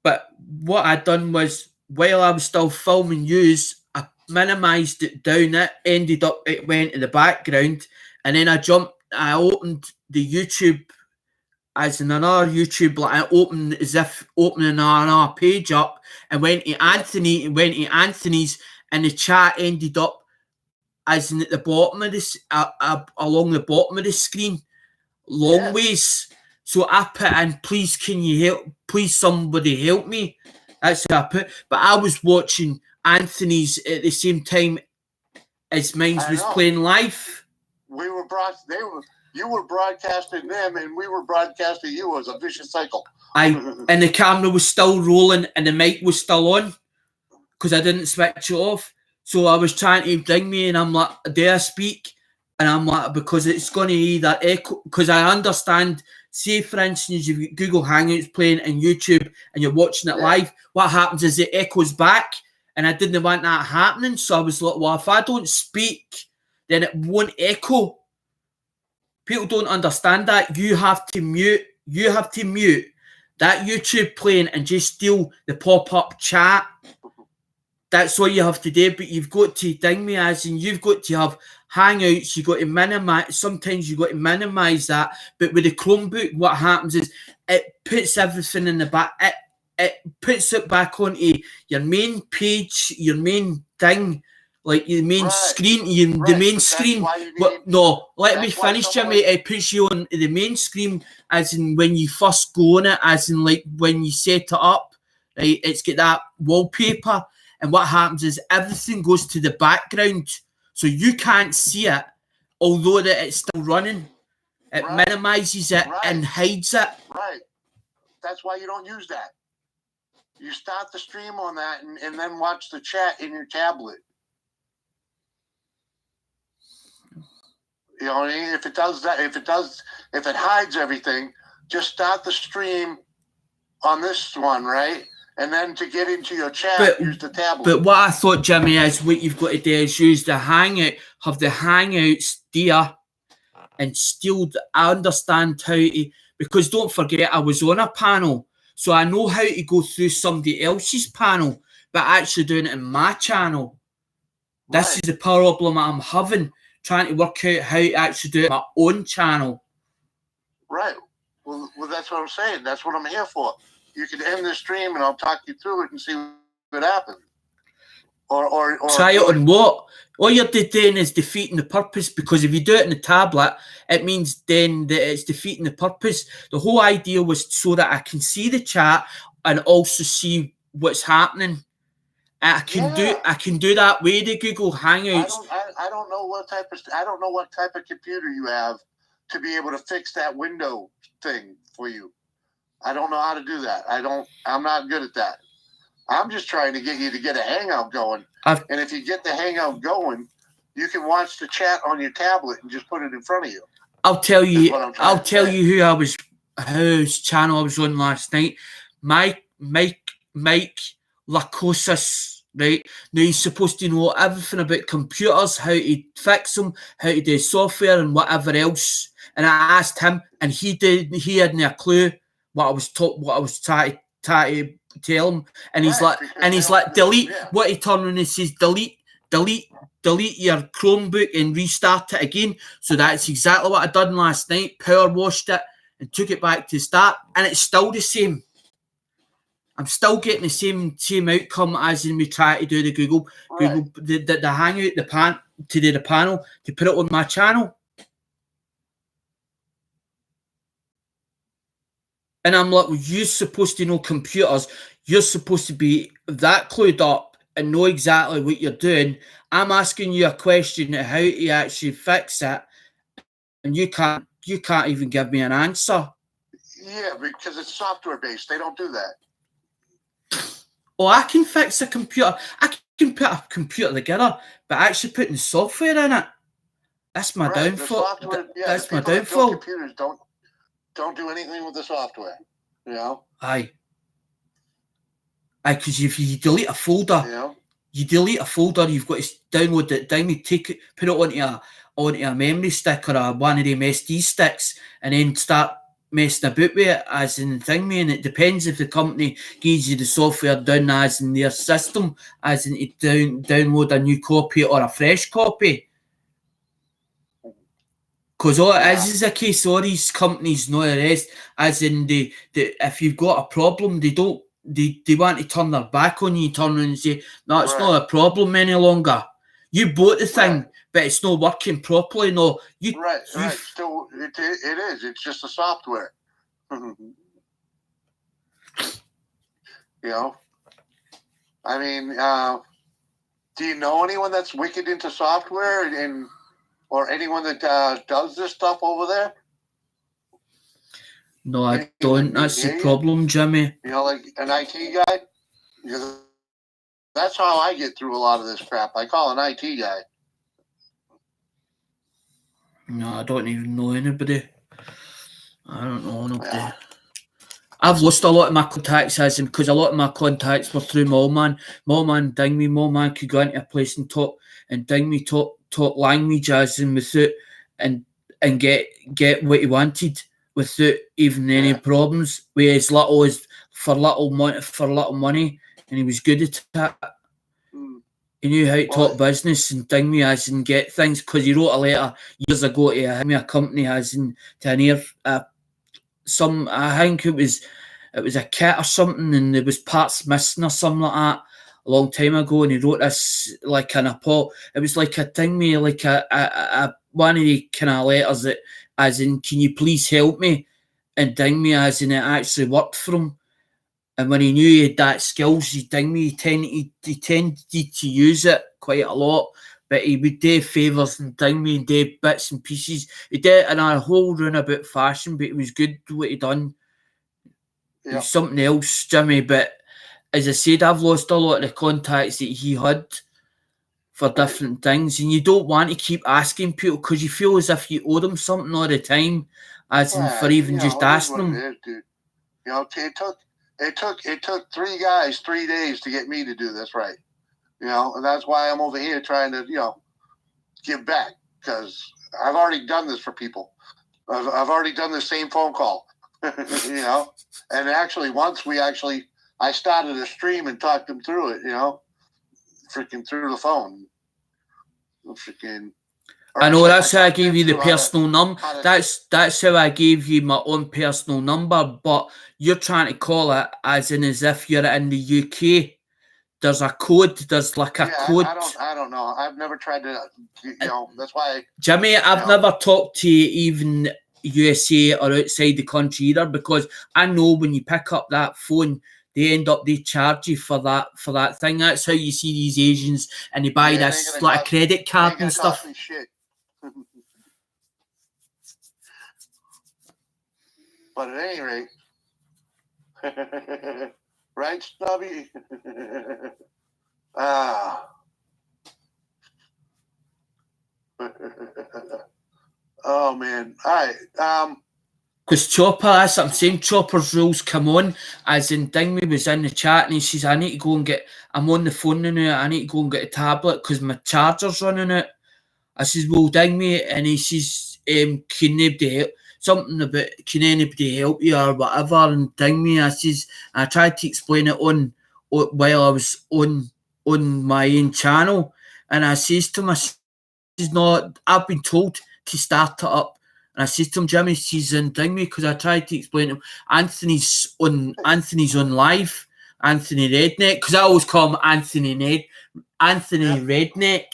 But what I done was, while I was still filming yous, I minimised it down. It went in the background, and then I opened the YouTube as in another YouTube, like I opened as if opening another page up, and went to Anthony, and went to Anthony's, and the chat ended up as in at the bottom of this, along the bottom of the screen, long ways. So I put in, please can you help, please somebody help me. That's what I put. But I was watching Anthony's at the same time as mine was playing live. We were you were broadcasting them and we were broadcasting you as a vicious cycle. And the camera was still rolling and the mic was still on because I didn't switch it off. So I was trying to bring me, and I'm like, do I speak? And I'm like, because it's going to either echo, because I understand, say for instance, you've got Google Hangouts playing and YouTube and you're watching it live, what happens is it echoes back, and I didn't want that happening. So I was like, well, if I don't speak, then it won't echo. People don't understand that. You have to mute that YouTube playing and just steal the pop-up chat. That's all you have to do, but you've got to ding me, as in you've got to have Hangouts, you've got to minimise, sometimes you've got to minimise that, but with the Chromebook, what happens is it puts everything in the back, it puts it back onto your main page, your main thing, like your main screen, the main screen. Let me finish, Jimmy. It puts you on the main screen, as in when you first go on it, as in like when you set it up, right? It's got that wallpaper. And what happens is everything goes to the background, so you can't see it, although that it's still running. It minimises it and hides it. Right. That's why you don't use that. You start the stream on that and then watch the chat in your tablet. You know what I mean? If it does that, if it hides everything, just start the stream on this one, right? And then to get into your chat, use the tablet. But what I thought, Jimmy, is what you've got to do is use the Hangout, have the Hangouts there, and still, I understand how to, because don't forget, I was on a panel, so I know how to go through somebody else's panel, but actually doing it in my channel. This is the problem I'm having, trying to work out how to actually do it on my own channel. Right. Well, that's what I'm saying. That's what I'm here for. You can end the stream and I'll talk you through it and see what happens. Or try it on what? All you're doing is defeating the purpose, because if you do it in the tablet, it means then that it's defeating the purpose. The whole idea was so that I can see the chat and also see what's happening. I can do that way the Google Hangouts. I don't know what type of computer you have to be able to fix that window thing for you. I don't know how to do that. I'm not good at that. I'm just trying to get you to get a Hangout going. And if you get the Hangout going, you can watch the chat on your tablet and just put it in front of you. I'll tell you whose channel I was on last night. Mike Lacosis, right? Now he's supposed to know everything about computers, how to fix them, how to do software and whatever else. And I asked him, and he hadn't a clue what I was trying to tell him. And he's like, delete. Yeah. What he turned around and says, delete your Chromebook and restart it again. So that's exactly what I done last night. Power washed it and took it back to start, and it's still the same. I'm still getting the same outcome as when we try to do the Google the Hangout, to do the panel, to put it on my channel. And I'm like, well, you're supposed to know computers. You're supposed to be that clued up and know exactly what you're doing. I'm asking you a question of how to actually fix it, and you can't even give me an answer. Yeah, because it's software based. They don't do that. Oh, I can fix a computer. I can put a computer together, but actually putting software in it, that's my downfall. That's my downfall. Computers don't do anything with the software, you know? Aye, because if you delete a folder, you've got to download it down, take it, put it onto a memory stick or one of them SD sticks, and then start messing about with it as in thing, and it depends if the company gives you the software down as in their system, as in to download a new copy or a fresh copy. Because all it is a case, all these companies know the rest, as in they if you've got a problem, they want to turn their back on you, turn around and say, no, it's not a problem any longer. You bought the thing, but it's not working properly. No, Still, it is. It's just the software. You know, I mean, do you know anyone that's wicked into software or anyone that does this stuff over there? No, I don't. That's the problem, Jimmy. You know, like an IT guy? Because that's how I get through a lot of this crap. I call an IT guy. No, I don't even know anybody. I don't know nobody. Yeah. I've lost a lot of my contacts because a lot of my contacts were through my old man. My old man ding me. My old man could go into a place and talk and ding me, talk language as in without and get what he wanted without even any problems. With as little as for little money, and he was good at that. He knew how to talk business and ding me as in get things, because he wrote a letter years ago to a company as in to an ear I think it was a kit or something, and there was parts missing or something like that a long time ago, and he wrote this like an apology. It was like a thing me, like a one of the kind of letters that as in, can you please help me, and ding me as in it actually worked for him. And when he knew he had that skills, he ding me. He tended to use it quite a lot, but he would do favours and ding me and do bits and pieces. He did it in a whole roundabout fashion, but it was good what he done. It was something else, Jimmy. But as I said, I've lost a lot of the contacts that he had for different things, and you don't want to keep asking people because you feel as if you owe them something all the time, as in for even just asking them. It is, dude. You know, it took three guys 3 days to get me to do this right. You know, and that's why I'm over here trying to, you know, give back, because I've already done this for people. I've already done the same phone call, you know, and actually once I started a stream and talked them through it, you know, freaking through the phone. freaking. I know that's how I talked gave you the him through personal number. That's how I gave you my own personal number. But you're trying to call it as if you're in the UK. There's a code. There's like a code. I don't know. I've never tried to. That's why. Jimmy, I've never talked to you even USA or outside the country either, because I know when you pick up that phone, they charge you for that thing. That's how you see these Asians, and they buy this like a credit card and stuff. Shit. But at any rate, right, Stubby? Oh man! All right. Because Chopper, that's what I'm saying. Chopper's rules come on. As in, Dingmy was in the chat and he says, "I need to go and get. I'm on the phone now. I need to go and get a tablet because my charger's running out." I says, "Well, Dingmy," and he says, "Can anybody help?" Something about can anybody help you or whatever, and Dingmy. I says, I tried to explain it on while I was on my own channel, and I says to him, I says, "No, I've been told to start it up." And I says to him, "Jimmy, she's in Dingmy," because I tried to explain to him, Anthony's on live, Anthony Redneck, because I always call him Anthony Redneck.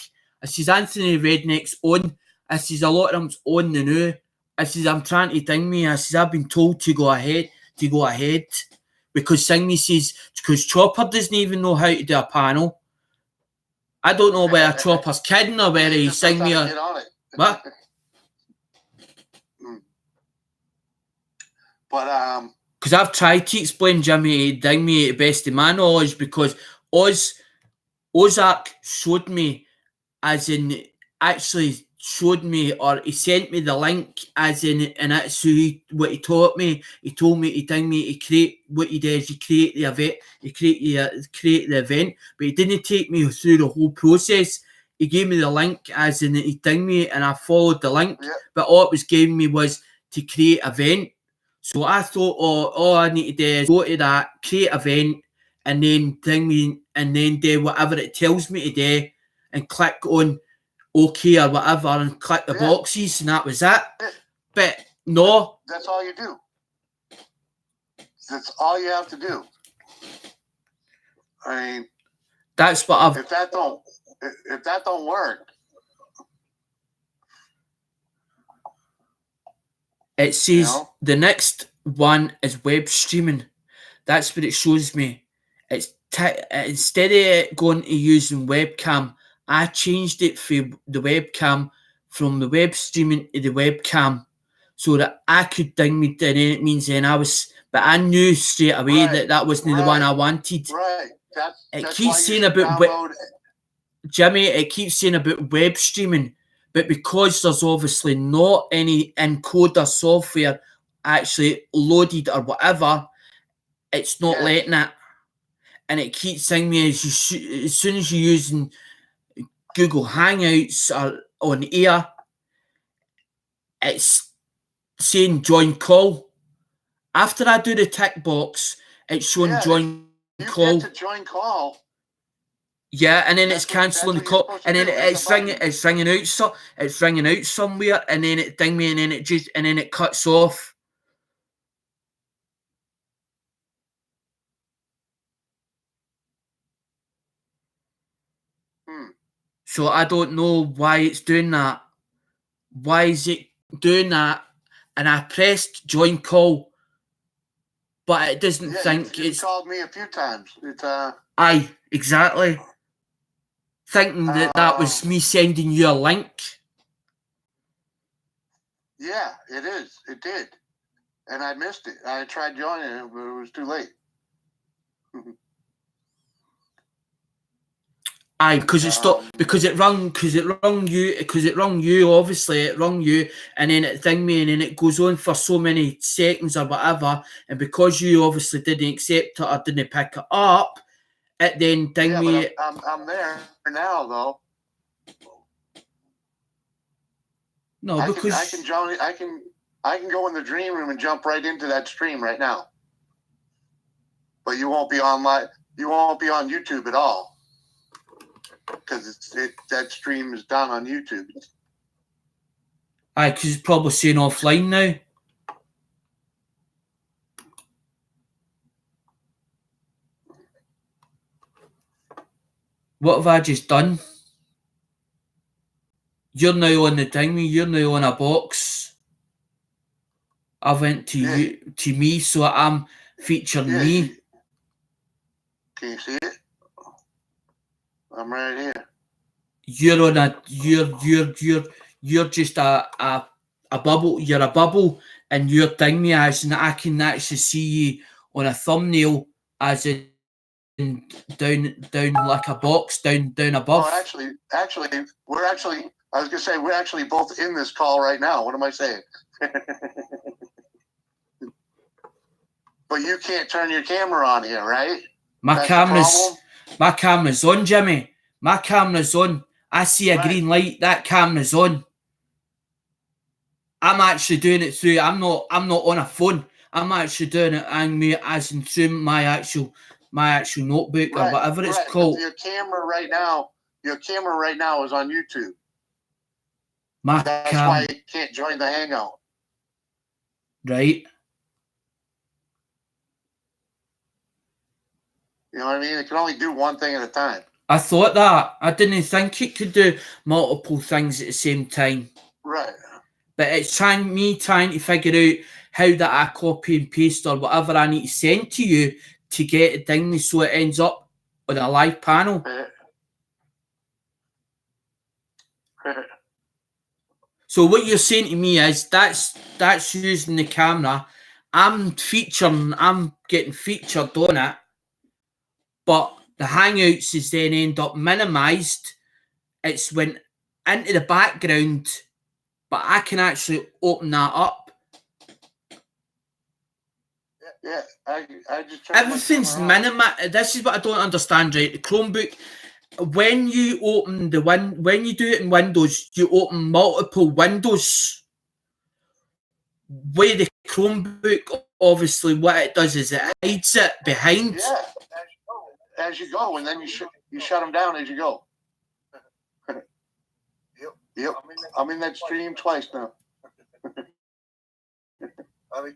I says, "Anthony Redneck's on." I says, "A lot of them's on the new." I says, "I'm trying to Dingmy." I says, "I've been told to go ahead. Because Dingmy says, because Chopper doesn't even know how to do a panel. I don't know whether Chopper's kidding or whether he's saying me or what." But because I've tried to explain Jimmy Dingmy to the best of my knowledge, because Ozark showed me, as in actually showed me, or he sent me the link, as in, and that's what he taught me. He told me to Dingmy to create what he does. You create the event, create the event, but he didn't take me through the whole process. He gave me the link, as in he Dingmy, and I followed the link, but all it was giving me was to create event. So I thought, all I need to do is go to that, create event, and then Dingmy, and then do whatever it tells me to do, and click on OK or whatever, and click the boxes, and that was it. But no, that's all you do. That's all you have to do. I mean, that's what I've. If that don't work, it says the next one is web streaming. That's what it shows me. It's instead of it going to using webcam, I changed it for the webcam, from the web streaming to the webcam, so that I could Dingmy. And then it means then but I knew straight away that wasn't the one I wanted. Right. It keeps saying about Jimmy. It keeps saying about web streaming, but because there's obviously not any encoder software actually loaded or whatever, it's not letting it. And it keeps saying me as soon as you're using Google Hangouts or on air, it's saying join call. After I do the tick box, it's showing join call. You get to join call. Yeah, and then it's cancelling the call, and then it's ringing out somewhere, and then it ding me, and then it cuts off. So I don't know why it's doing that. Why is it doing that? And I pressed join call, but it doesn't think it's called me a few times. It's Aye, exactly. Thinking that was me sending you a link. Yeah, it is. It did. And I missed it. I tried joining it, but it was too late. Aye, because it stopped, because it rung you, obviously it rung you, and then it dinged me, and then it goes on for so many seconds or whatever, and because you obviously didn't accept it or didn't pick it up, it then dinged me. I'm there now though. No, because I can go in the dream room and jump right into that stream right now. But you won't be on you won't be on YouTube at all. because that stream is down on YouTube. Aye, because it's probably saying offline now. What have I just done? You're now on the thing, you're now on a box. I went to you, to me, so I'm featuring me. Can you see it? I'm right here. You're on a you're just a bubble. You're a bubble, and your thing me as, and I can actually see you on a thumbnail as in down like a box down above. Oh, actually, we're actually. I was gonna say we're actually both in this call right now. What am I saying? But you can't turn your camera on here, right? My camera's on, Jimmy. My camera's on. I see a green light. That camera's on. I'm actually doing it through. I'm not on a phone. I'm actually doing it as in through my actual notebook or whatever it's called. But your camera right now is on YouTube. That's why you can't join the Hangout. Right. You know what I mean? It can only do one thing at a time. I thought that. I didn't think it could do multiple things at the same time. Right. But it's trying to figure out how that I copy and paste or whatever I need to send to you to get it done so it ends up on a live panel. So what you're saying to me is that's using the camera. I'm getting featured on it, but the Hangouts is then end up minimized. It's went into the background, but I can actually open that up. Yeah, I just everything's minimized. This is what I don't understand, right? The Chromebook, when you open when you do it in Windows, you open multiple windows. With the Chromebook, obviously, what it does is it hides it behind. Yeah, as you go, and then you shut them down as you go. Yep. I'm in that stream twice now.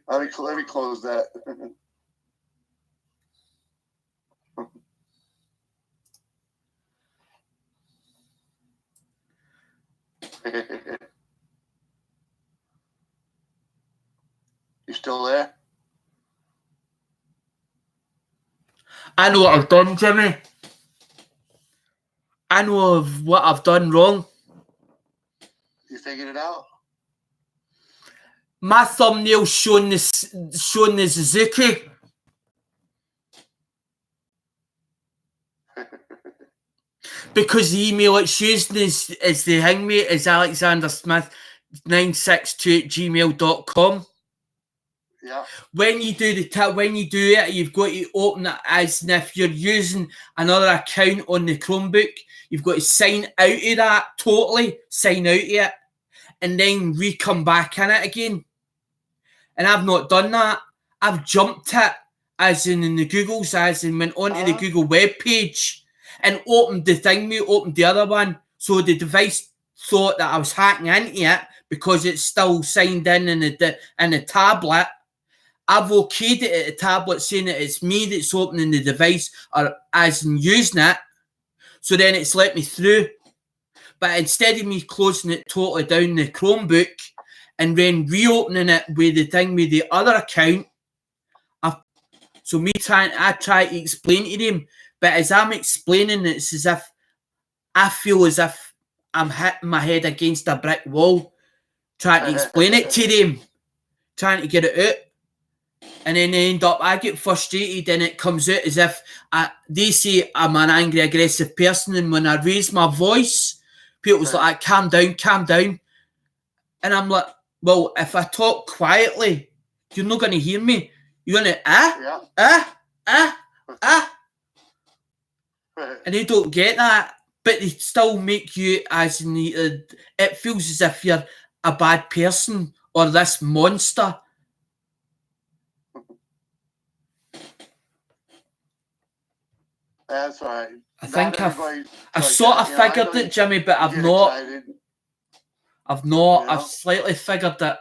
Let me close that. You still there? I know what I've done, Jimmy. I know what I've done wrong. You figured it out? My thumbnail showing the Suzuki. Because the email it's using is the hangmate is alexandersmith962@gmail.com. Yeah. When you do it, you've got to open it as if you're using another account on the Chromebook. You've got to sign out of that totally, sign out of it, and then come back in it again. And I've not done that. I've jumped it, as in the Google's, as in went onto the Google web page and opened the thing, opened the other one. So the device thought that I was hacking into it because it's still signed in the tablet. I've okayed it at the tablet saying that it's me that's opening the device or as in using it. So then it's let me through. But instead of me closing it totally down the Chromebook and then reopening it with the thing with the other account, I try to explain to them. But as I'm explaining, it's as if I feel as if I'm hitting my head against a brick wall, trying to explain it to them, trying to get it out. And then I get frustrated and it comes out as if they say I'm an angry, aggressive person. And when I raise my voice, people's like, calm down. And I'm like, well, if I talk quietly, you're not going to hear me. You're going to, And they don't get that. But they still make you as in it feels as if you're a bad person or this monster. That's right. I think I've like sort that, of figured it, Jimmy, but I've not. Excited. I've slightly figured it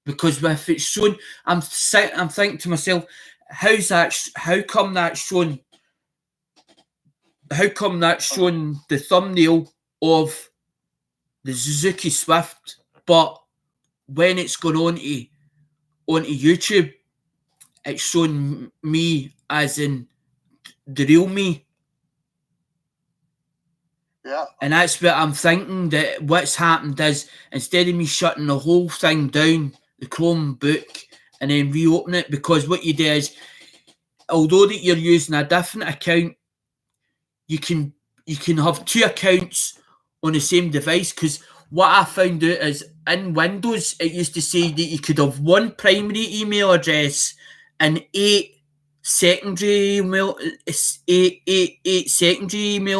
because if it's shown, I'm thinking to myself, how come that's shown the thumbnail of the Suzuki Swift, but when it's gone onto YouTube, it's showing me as in the real me. Yeah. And that's what I'm thinking, that what's happened is, instead of me shutting the whole thing down, the Chromebook, and then reopen it, because what you do is, although that you're using a different account, you can have two accounts on the same device. Because what I found out is, in Windows, it used to say that you could have one primary email address and eight secondary email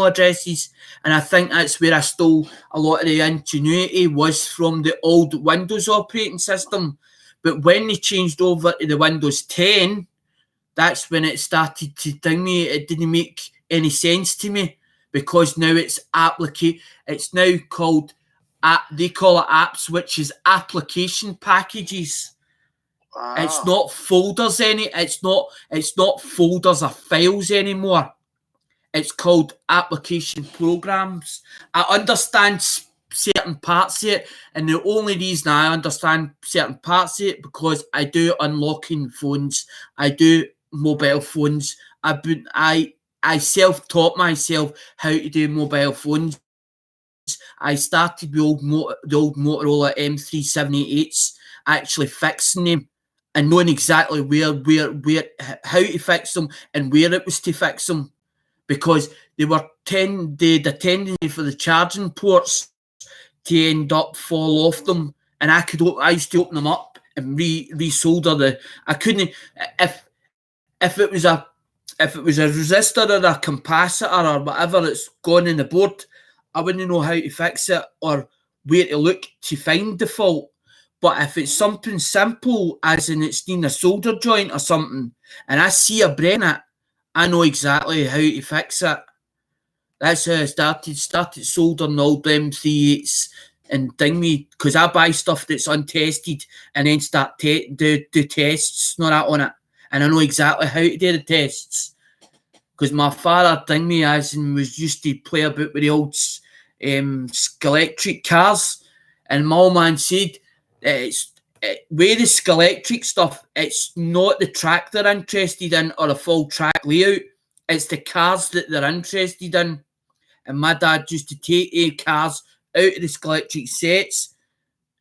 addresses, and I think that's where I stole a lot of the ingenuity, was from the old Windows operating system. But when they changed over to the Windows 10, that's when it started to ding me. It didn't make any sense to me, because now it's now called they call it apps, which is application packages. It's not folders it's not folders or files anymore. It's called application programs. I understand certain parts of it, and the only reason I understand certain parts of it, because I do unlocking phones, I do mobile phones. I self-taught myself how to do mobile phones. I started with the old Motorola M3788s, actually fixing them and knowing exactly how to fix them and where it was to fix them, because they were the tendency for the charging ports to end up fall off them, and I used to open them up and resolder I couldn't, if it was a resistor or a capacitor or whatever that's gone in the board, I wouldn't know how to fix it or where to look to find the fault. But if it's something simple, as in it's needing a solder joint or something, and I see a break in it, I know exactly how to fix it. That's how I started soldering all them 38s and ding me, because I buy stuff that's untested and then start do tests, not that on it. And I know exactly how to do the tests, because my father ding me as in was used to play about with the old electric cars, and my old man said, with the Scalextric stuff, it's not the track they're interested in or a full track layout, it's the cars that they're interested in. And my dad used to take cars out of the Scalextric sets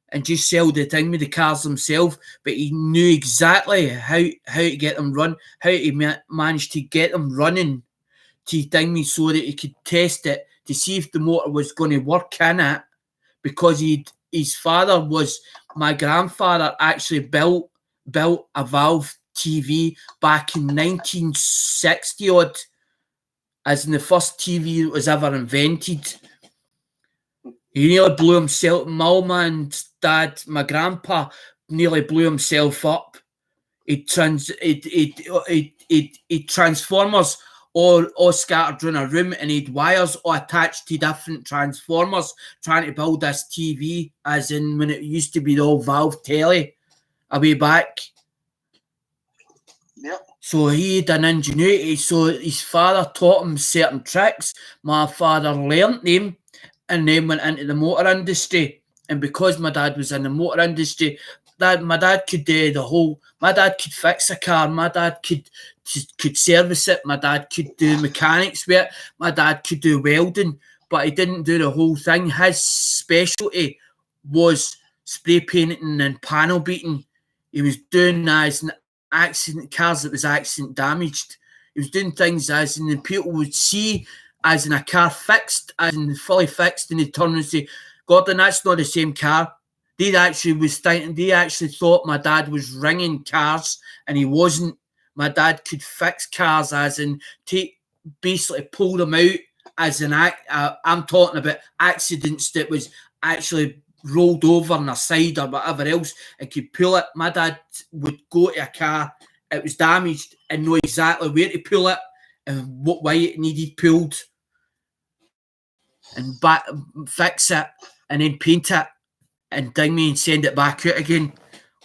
and just sell the thing with the cars himself, but he knew exactly how to get them run, how to manage to get them running to thing me, so that he could test it to see if the motor was going to work in it, because my grandfather actually built a valve TV back in 1960 odd, as in the first TV that was ever invented. He nearly blew himself. My old man's dad, my grandpa, nearly blew himself up. He transformers all scattered around a room, and he'd wires all attached to different transformers, trying to build this TV, as in when it used to be the old valve telly a way back. Yep. So he had an ingenuity. So his father taught him certain tricks. My father learnt them and then went into the motor industry. And because my dad was in the motor industry, my dad could do my dad could fix a car, my dad could service it, my dad could do mechanics with it, my dad could do welding, but he didn't do the whole thing. His specialty was spray painting and panel beating. He was doing as an accident cars that was accident damaged. He was doing things as in the people would see as in a car fixed, as in fully fixed, and they turn and say, Gordon, that's not the same car. They actually thought my dad was ringing cars, and he wasn't. My dad could fix cars, as in basically pull them out, as in I'm talking about accidents that was actually rolled over on the side or whatever else, and could pull it. My dad would go to a car, it was damaged, and know exactly where to pull it, and what way it needed pulled, and fix it, and then paint it, and ding me and send it back out again.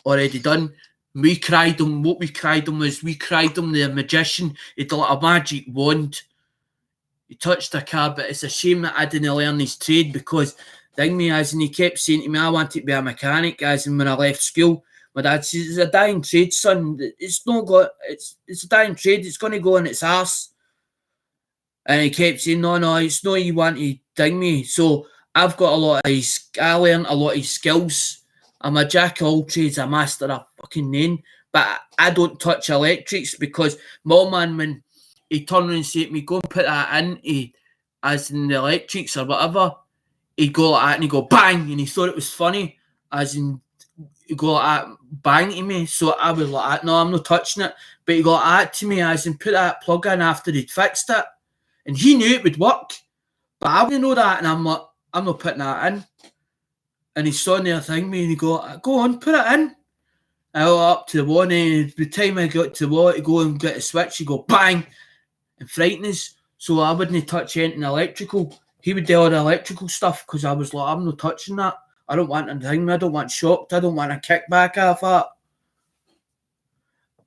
Already done. We cried him. What we cried him was we cried him the magician. He'd like a magic wand. He touched a car, but it's a shame that I didn't learn his trade because ding me, as in he kept saying to me, I wanted to be a mechanic, as in when I left school. My dad says, it's a dying trade, son. It's not got it's a dying trade, it's gonna go in its arse. And he kept saying, no, it's not you want to ding me. So I've got a lot of I learned a lot of his skills. I'm a jack of all trades, a master of fucking none. But I don't touch electrics because my old man, when he turned around and said to me, go and put that in, as in the electrics or whatever, he'd go like that and he'd go bang, and he thought it was funny, as in he'd go like that, bang to me. So I was like that, no, I'm not touching it. But he got that to me, as in put that plug in after he'd fixed it. And he knew it would work. But I didn't know that, and I'm like, I'm not putting that in. And he saw the thing me and he go on, put it in. I got up to the wall, and by the time I got to the wall to go and get the switch, he go bang and frighten us. So I wouldn't touch anything electrical. He would do all the electrical stuff because I was like, I'm not touching that. I don't want anything. I don't want shocked. I don't want a kickback off that.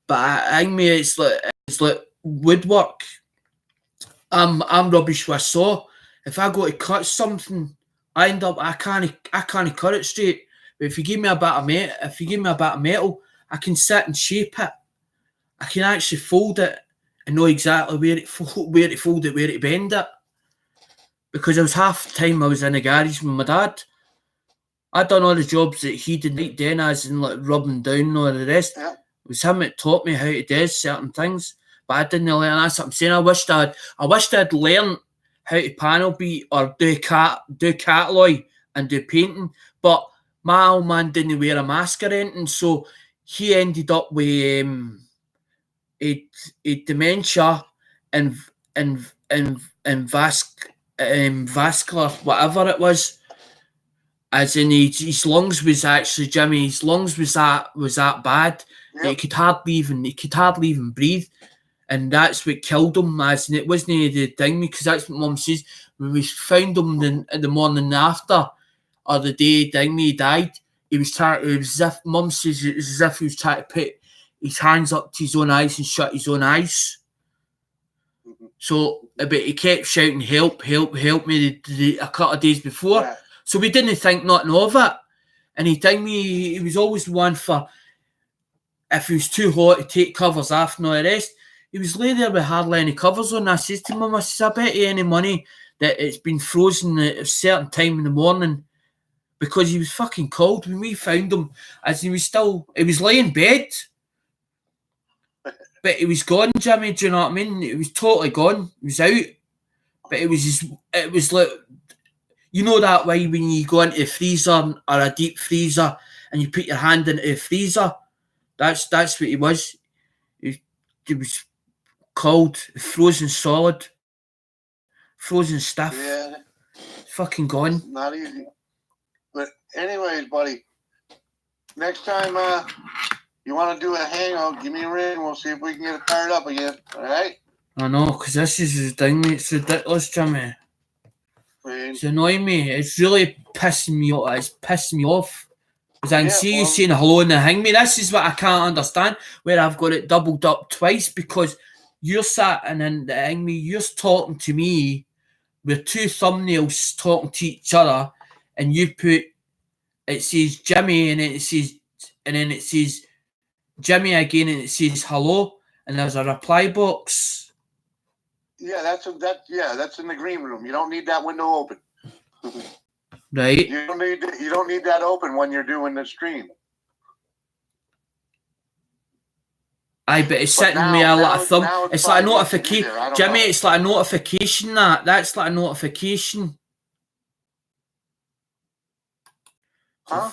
But I think me, it's like woodwork. I'm rubbish with a saw. If I go to cut something, I end up I can't cut it straight. But if you give me a bit of metal, I can sit and shape it. I can actually fold it and know exactly where it fold it, where it bend it. Because it was half the time I was in the garage with my dad. I'd done all the jobs that he did right then, as in like rubbing down and all the rest. Yeah. It was him that taught me how to do certain things. But I didn't learn. That's what I'm saying. I wished I'd learned how to panel beat or do catalog and do painting. But my old man didn't wear a mask or anything, so he ended up with a dementia and vascular whatever it was. As in his lungs was actually, Jimmy, his lungs was that bad. Yep. That he could hardly even breathe. And that's what killed him, as in it wasn't the thing, because that's what Mum says. When we found him the morning after, or the day he died, it was as if Mum says it was as if he was trying to put his hands up to his own eyes and shut his own eyes. Mm-hmm. So, but he kept shouting, help me a couple of days before. Yeah. So we didn't think nothing of it. And he was always the one for, if it was too hot, to take covers off and all the rest. He was laying there with hardly any covers on. I says to Mum, I bet you any money that it's been frozen at a certain time in the morning, because he was fucking cold when we found him. As he was laying in bed, but he was gone, Jimmy. Do you know what I mean? It was totally gone. He was out, but it was like, you know that way when you go into a freezer or a deep freezer and you put your hand into a freezer. That's what he was. He was cold, frozen solid, frozen stiff. Yeah. Fucking gone. Not easy. But anyways, buddy, next time you want to do a hangout, give me a ring. We'll see if we can get it fired up again. All right? I know, because this is the thing, mate. It's ridiculous, Jimmy. It's annoying me. It's really pissing me off. It's pissing me off. Because I can see you saying hello in the hang me. This is what I can't understand, where I've got it doubled up twice, because you're sat and in the hang me, you're talking to me with two thumbnails talking to each other, and you put, it says Jimmy, and then it says Jimmy again, and it says hello, and there's a reply box. Yeah, that's in the green room. You don't need that window open. Right. You don't need that open when you're doing the stream. Aye, but it's sitting with a lot of thumb. It's like a notification. Jimmy, it's like a notification that's like a notification. Huh?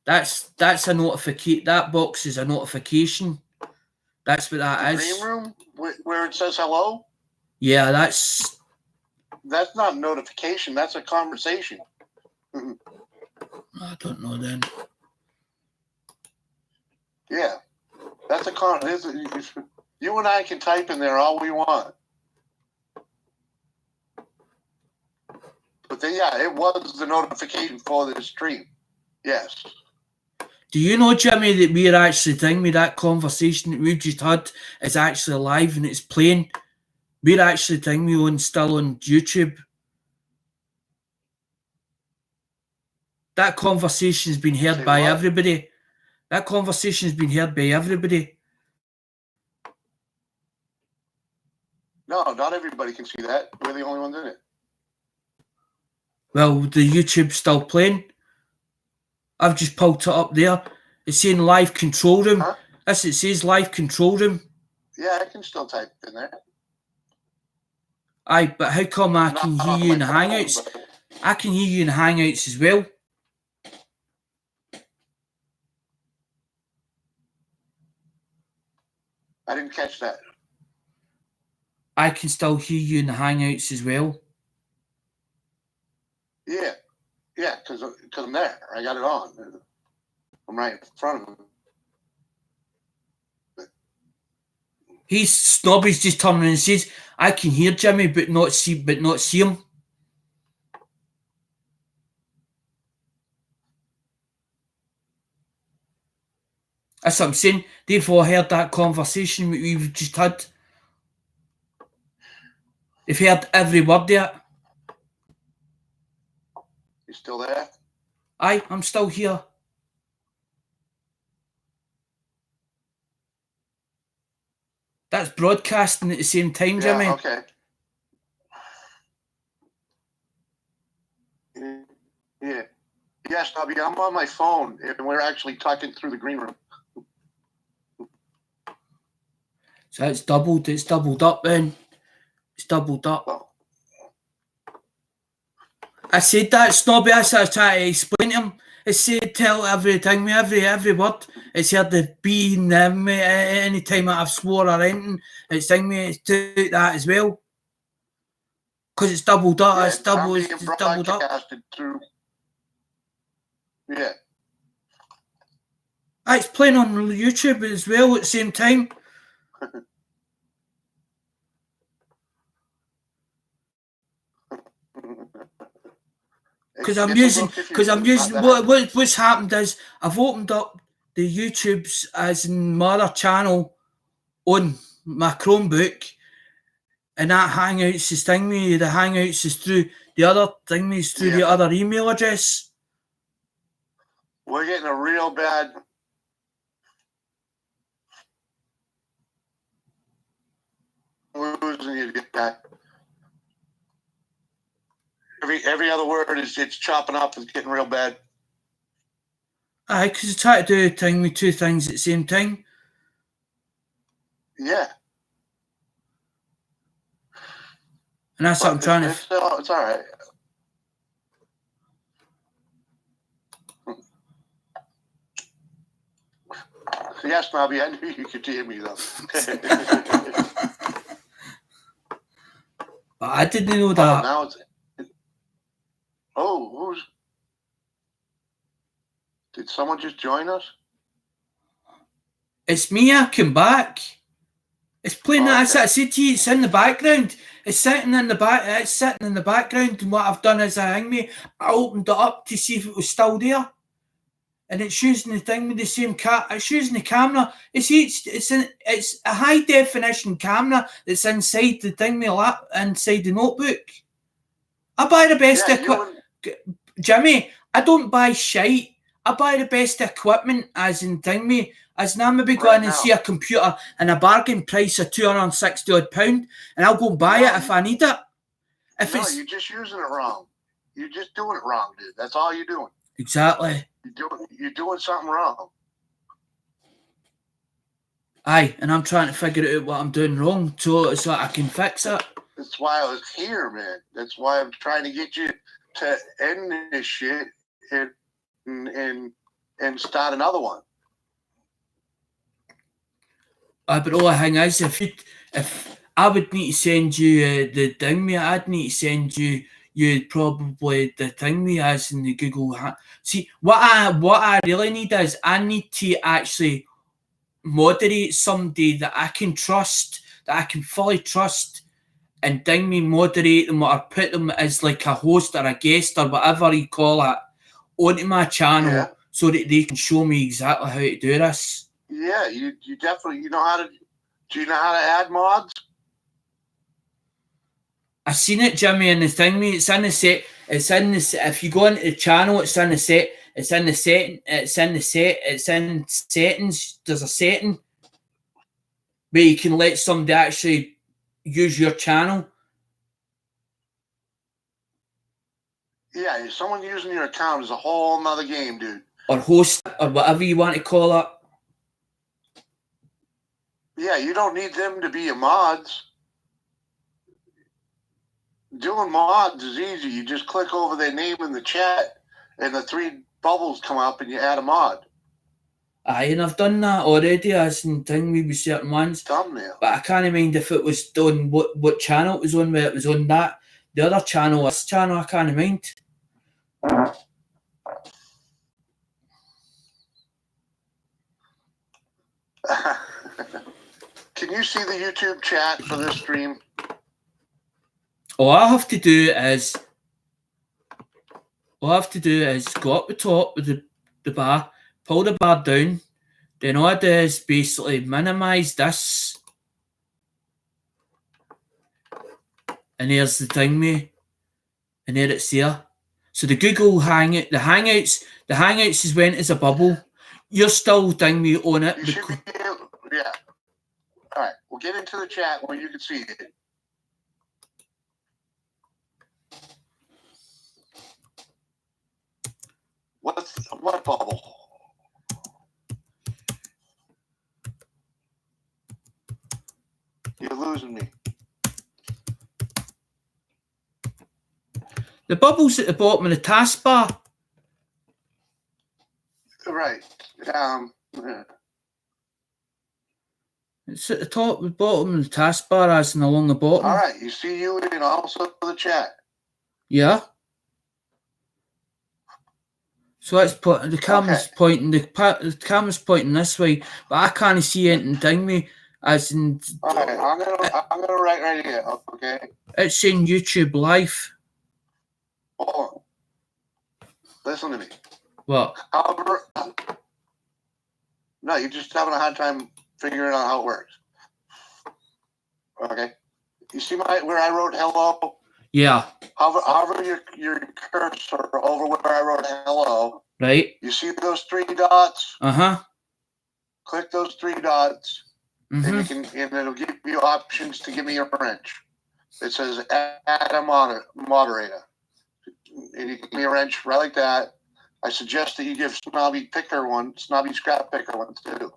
That's a notification. That box is a notification. That's what that is. Green room where it says hello? Yeah, that's not a notification. That's a conversation. I don't know then. Yeah, that's a you and I can type in there all we want. But then, yeah, it was the notification for the stream. Yes. Do you know, Jimmy, that we're actually thinking that conversation that we've just had is actually live and it's playing? We're actually thinking we're still on YouTube. That conversation's been heard by everybody. That conversation's been heard by everybody. No, not everybody can see that. We're the only ones in it. Well, the YouTube's still playing. I've just pulled it up there. It's saying live control room. Huh? Yes, it says live control room. Yeah, I can still type in there. Aye, but how come I can Not hear on you my in the phone, Hangouts? but- I can hear you in the Hangouts as well. I didn't catch that. I can still hear you in the Hangouts as well. Yeah, because I'm there. I got it on. I'm right in front of him. He's Snobby's just turning and says, "I can hear Jimmy, but not see him." That's what I'm saying. They've all heard that conversation we've just had. They've heard every word there. You still there? Aye, I'm still here. That's broadcasting at the same time, Jimmy. Yeah, okay. Yeah. Yes, Nobby, I'm on my phone, and we're actually talking through the green room. So it's doubled. It's doubled up then. It's doubled up. Well, I said that, Snobby. That's what I was trying to explain to him. I said, tell everything, every word. It's heard the B and the M any time I've swore or anything. It's thing me, it's to that as well. Because it's doubled up. yeah, It's doubled. being It's doubled up. broadcasted through. Yeah. It's playing on YouTube as well at the same time. Because I'm using what's happened is I've opened up the YouTube's as in my other channel on my Chromebook, and that Hangouts is thingy. The Hangouts is through the other thingy is through the other email address. We're getting a real bad. Losing you, guy. Every other word is it's chopping up. It's getting real bad. Aye, because I try to do a thing with two things at the same time. Yeah. And that's what I'm trying to. It's all right. Yes, Nobby, I knew you could hear me though. But I didn't know that. Now it's. Oh, who's? Did someone just join us? It's me. I come back. It's playing that. Okay. I said to you, it's in the background. It's sitting in the back. It's sitting in the background. And what I've done is I opened it up to see if it was still there, and it's using the thing with the same it's using the camera. It's a high definition camera that's inside the thing inside the notebook. I buy the best equipment. Jimmy, I don't buy shite. I buy the best equipment as in thing as in I'm maybe going and see a computer and a bargain price of £260 odd, and I'll go and buy it if I need it. You're just using it wrong. You're just doing it wrong, dude. That's all you're doing. Exactly. You're doing something wrong. Aye, and I'm trying to figure out what I'm doing wrong so I can fix it. That's why I was here, man. That's why I'm trying to get you to end this shit and start another one. But all the thing is, if I would need to send you the thing, mate, I'd need to send you probably the thing me as in the Google. See, what I really need is I need to actually moderate somebody that I can trust, that I can fully trust, and ding me moderate them or put them as like a host or a guest or whatever you call it onto my channel so that they can show me exactly how to do this. Yeah, you definitely, you know how to, do you know how to add mods? I seen it, Jimmy, and the thing me, it's in the set. It's in the if you go into the channel, it's in the set. It's in the setting. It's in the set. It's in settings. There's a setting where you can let somebody actually use your channel. Yeah, someone using your account is a whole nother game, dude. Or host or whatever you want to call it. Yeah, you don't need them to be your mods. Doing mods is easy. You just click over their name in the chat, and the 3 bubbles come up, and you add a mod. Aye, and I've done that already as in thing with certain ones. Thumbnail. But I can't mind if it was done what channel it was on, where it was on that. The other channel, this channel, I can't mind. Can you see the YouTube chat for this stream? All I have to do is go up the top with the bar, pull the bar down, then all I do is basically minimize this. And there's the thing, mate. And there it's there. So the Google Hangout, the Hangouts is went as a bubble. You're still thing me on it. You should be able, yeah. All right, we'll get into the chat where you can see it. What bubble? You're losing me. The bubble's at the bottom of the taskbar. Right. It's at the top, the bottom of the taskbar, as in along the bottom. All right, you see you and also the chat. Yeah. So let's put the camera's pointing. The camera's pointing this way, but I can't see anything ding me. As in, all right, I'm gonna write right here. Okay. It's saying YouTube Live. Hold on. Listen to me. What? However, no, you're just having a hard time figuring out how it works. Okay. You see where I wrote hello? Yeah. Hover your cursor over where I wrote hello. Right. You see those 3 dots? Uh-huh. Click those 3 dots, Mm-hmm. and you can, and it'll give you options to give me a wrench. It says add a moderator. And you give me a wrench right like that. I suggest that you give Snobby Scrap Picker one too.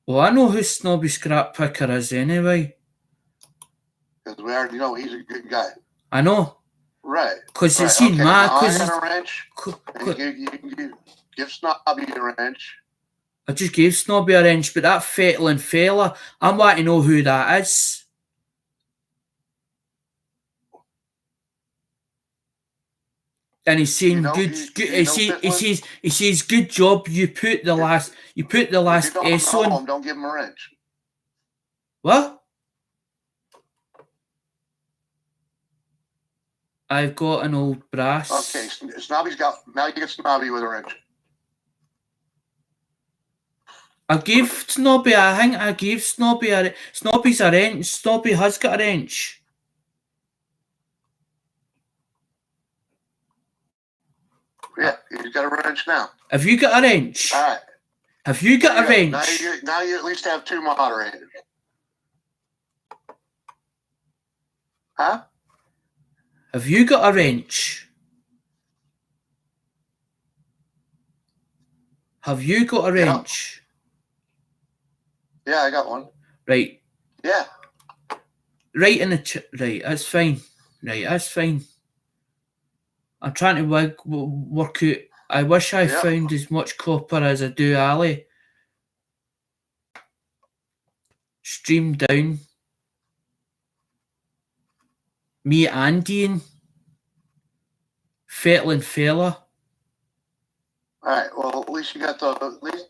Well, I know who Snobby Scrap Picker is anyway. Because we already know he's a good guy. I know. Right. Because it's okay. in my... I got a wrench. You can give Snobby a wrench. I just gave Snobby a wrench, but that fettling fella, I want to know who that is. And he's saying he says good job. You put the last S on. Don't give him a wrench. What? I've got an old brass. Okay, Snobby's got. Now you get Snobby with a wrench. I gave Snobby. I think I gave Snobby a. Snobby's a wrench. Snobby has got a wrench. Yeah, he's got a wrench now. Have you got a wrench? All right. Have you got a wrench? Now you at least have 2 moderators. Huh? Have you got a wrench? Have you got a wrench? Yeah, I got one. Right. Yeah. Right in the right. That's fine. Right. That's fine. I'm trying to work out. I wish I found as much copper as I do Ali. Stream down. Me and Ian. Fettling fella. All right. Well, at least you got the.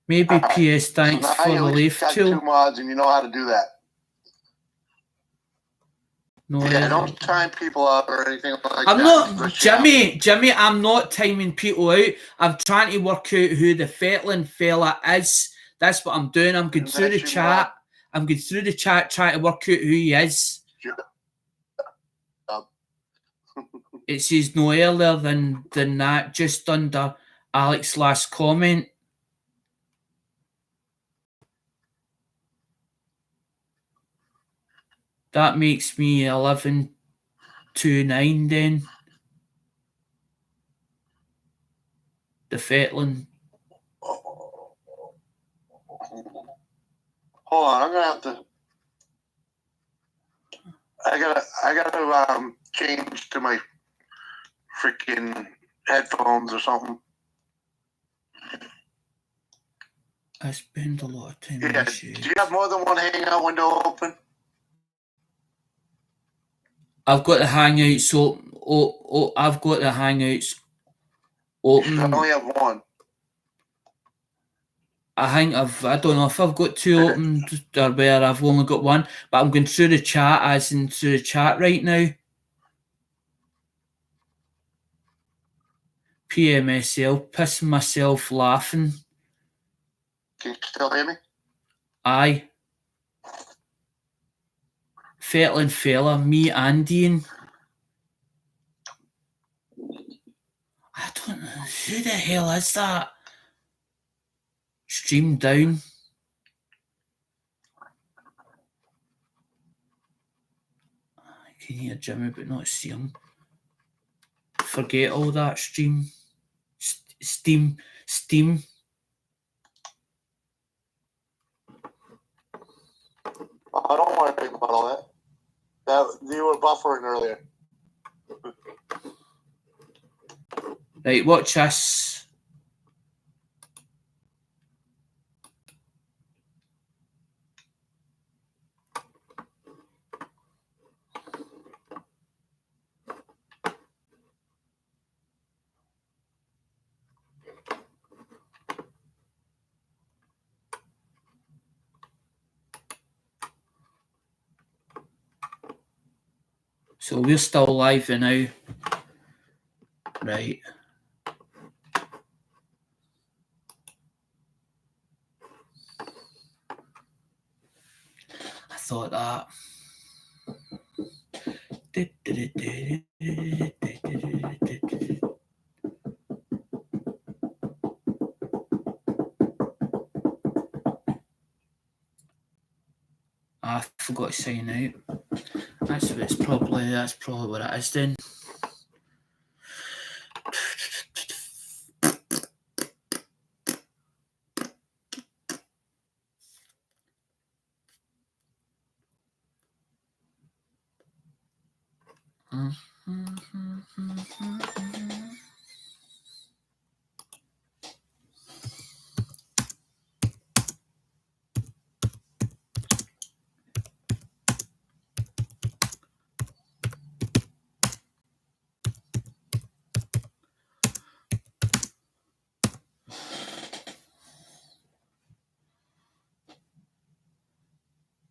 Maybe PS. Thanks so for the lift got tool. 2 mods, and you know how to do that. No, Yeah, don't time people out or anything like that. I'm not, Jimmy, I'm not timing people out. I'm trying to work out who the Fetland fella is. That's what I'm doing. I'm going through the chat. I'm going through the chat trying to work out who he is. It says no earlier than that, just under Alex's last comment. That makes me 11:29 then. The Fetland. Hold on, I'm gonna have to. I gotta change to my freaking headphones or something. I spend a lot of time. Yeah. Do you have more than one hangout window open? I've got the Hangouts open. I've got the Hangouts open. I only have one. I think I don't know if I've got two open or where I've only got one, but I'm going through the chat as in through the chat right now. PMSL, pissing myself laughing. Can you still hear me? Aye. Fetland fella, me and Ian. I don't know. Who the hell is that? Stream down. I can hear Jimmy but not see him. Forget all that stream. Steam. I don't want to think about all that. You were buffering earlier. Right, watch this. So we're still live now. Right. I thought that. I forgot to sign out. That's probably what it is then.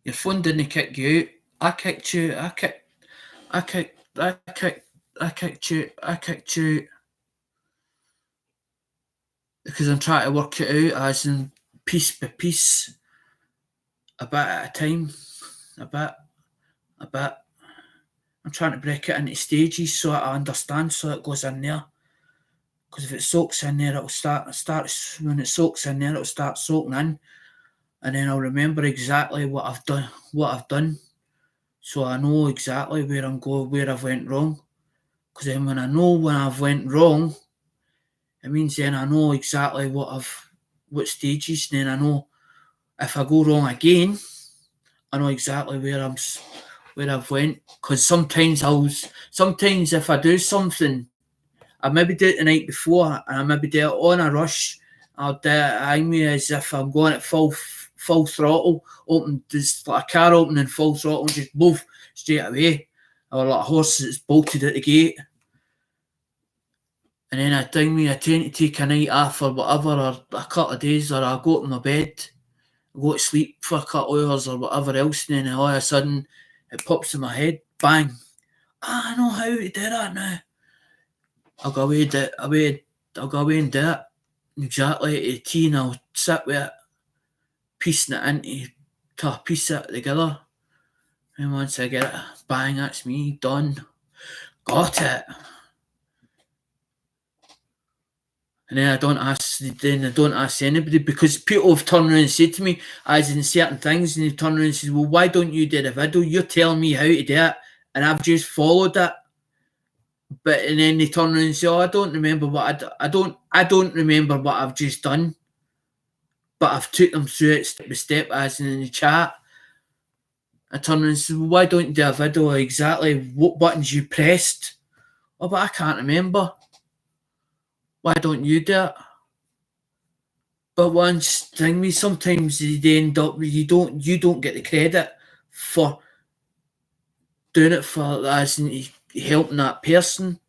Your phone didn't kick you out. I kicked you. I kicked you out. Because I'm trying to work it out as in piece by piece. A bit at a time. A bit. I'm trying to break it into stages so I understand so it goes in there. Because if it soaks in there, it'll start when it soaks in there, it'll start soaking in. And then I'll remember exactly what I've done. So I know exactly where I'm going, where I've went wrong. Because then when I know when I've went wrong, it means then I know exactly what stages. Then I know if I go wrong again, I know exactly where I've went. Because sometimes if I do something, I maybe do it the night before, and I maybe do it on a rush. I'll do it as if I'm going at full throttle, open just like a car opening full throttle, and just move straight away, or like a horse that's bolted at the gate. And then I tend to take a night off or whatever, or a couple of days, or I go to my bed, go to sleep for a couple of hours or whatever else, and then all of a sudden it pops in my head, bang. I know how to do that now. I'll go away and do it. I'll go away and do it. Exactly to the T, and I'll sit with it, piecing it into to piece it together. And once I get it, bang, that's me, done. Got it. And then I don't ask anybody, because people have turned around and said to me, as in certain things, and they've turned around and said, well, why don't you do the video? You're telling me how to do it, and I've just followed it. But and then they turn around and say, oh, I don't remember what I don't remember what I've just done. But I've took them through it step by step, as in the chat. I turn around and say, well, why don't you do a video exactly what buttons you pressed? Oh, but I can't remember. Why don't you do it? But once thing, sometimes they end up you don't get the credit for doing it for as in helping that person.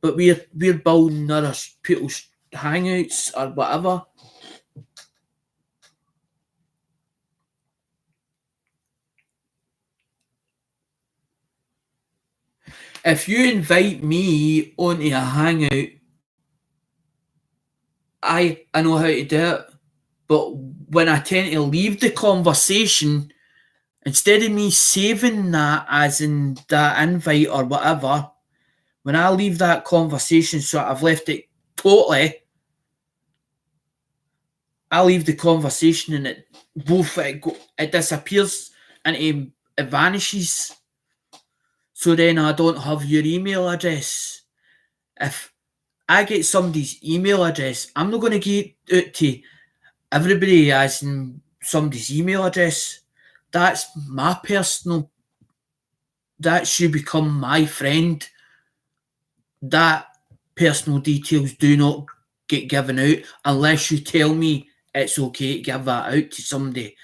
But we're building other people's hangouts or whatever. If you invite me onto a hangout, I know how to do it. But when I tend to leave the conversation, instead of me saving that as in that invite or whatever, when I leave that conversation, so I've left it totally, I leave the conversation and it disappears and it vanishes. So then I don't have your email address. If I get somebody's email address, I'm not going to get it to everybody as in somebody's email address. That's my personal. That should become my friend. That personal details do not get given out unless you tell me it's okay to give that out to somebody,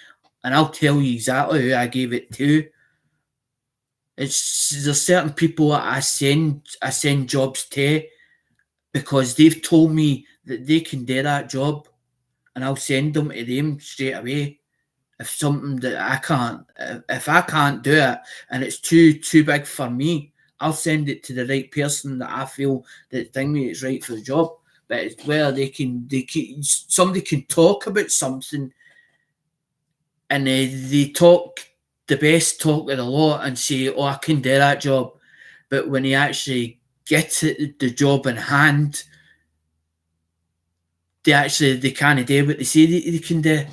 and I'll tell you exactly who I gave it to. There's certain people that I send jobs to because they've told me that they can do that job, and I'll send them to them straight away. If something that I can't, if I can't do it and it's too big for me, I'll send it to the right person that I feel that thingy is right for the job. But it's where somebody can talk about something, and they talk the best talk of the lot and say, oh, I can do that job. But when he actually gets it, the job in hand, they can't do what they say they can do.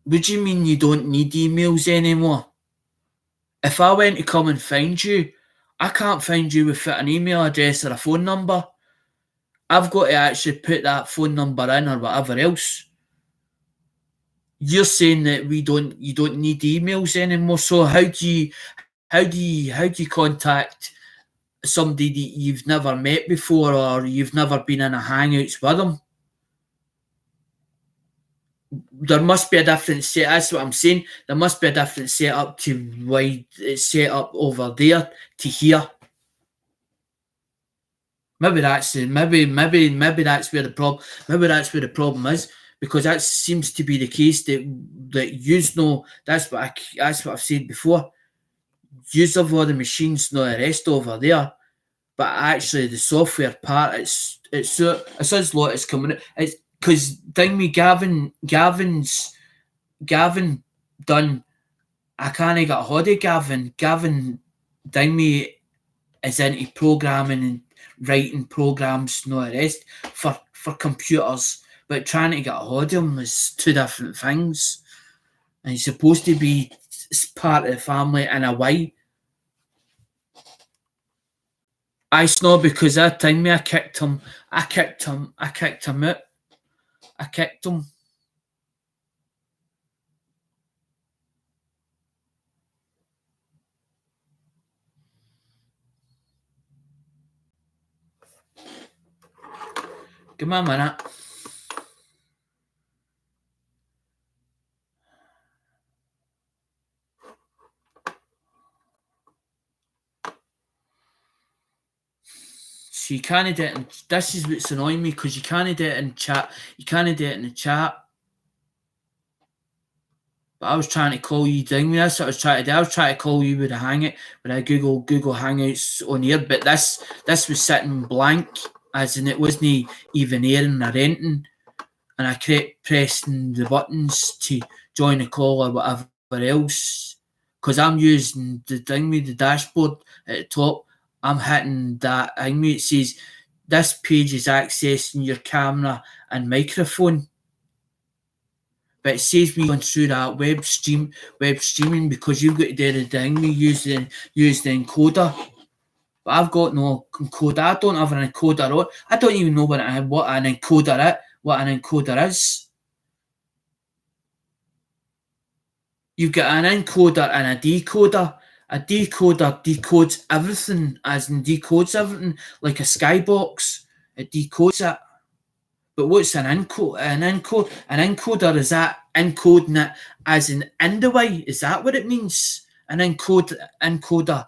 What do you mean you don't need emails anymore? If I went to come and find you, I can't find you without an email address or a phone number. I've got to actually put that phone number in or whatever else. You're saying that you don't need emails anymore. So how do you contact somebody that you've never met before or you've never been in a hangouts with them? There must be a different set. That's what I'm saying. There must be a different setup to why it's set up over there to here. Maybe that's maybe that's where the problem. Maybe that's where the problem is, because that seems to be the case that you know. That's what I've said before. Use of all the machines, not the rest over there. But actually, the software part, it's a lot is coming. It's because Gavin done. I can't get a hold of Gavin. Gavin is into programming and writing programs, not the rest for computers. But trying to get a hold of him is two different things. And he's supposed to be part of the family in a way. I snob because that time I kicked him out. I kicked him. Give me a minute. So you can't do it. This is what's annoying me, because you can't do it in chat. You can't do it in the chat. But I was trying to call you down with this. That's what I was trying to do. I was trying to call you with a Google Hangouts on here. But this was sitting blank, as in it wasn't even airing or anything. And I kept pressing the buttons to join the call or whatever else. Because I'm using the thing with the dashboard at the top. I'm hitting that thing where it says this page is accessing your camera and microphone. But it saves me going through that web streaming because you've got to do the thing we use the encoder. But I've got no encoder. I don't have an encoder on. I don't even know what an encoder is. You've got an encoder and a decoder. A decoder decodes everything, as in decodes everything, like a skybox. It decodes it. But what's an encoder? An encoder, is that encoding it as in the way? Is that what it means? An encoder.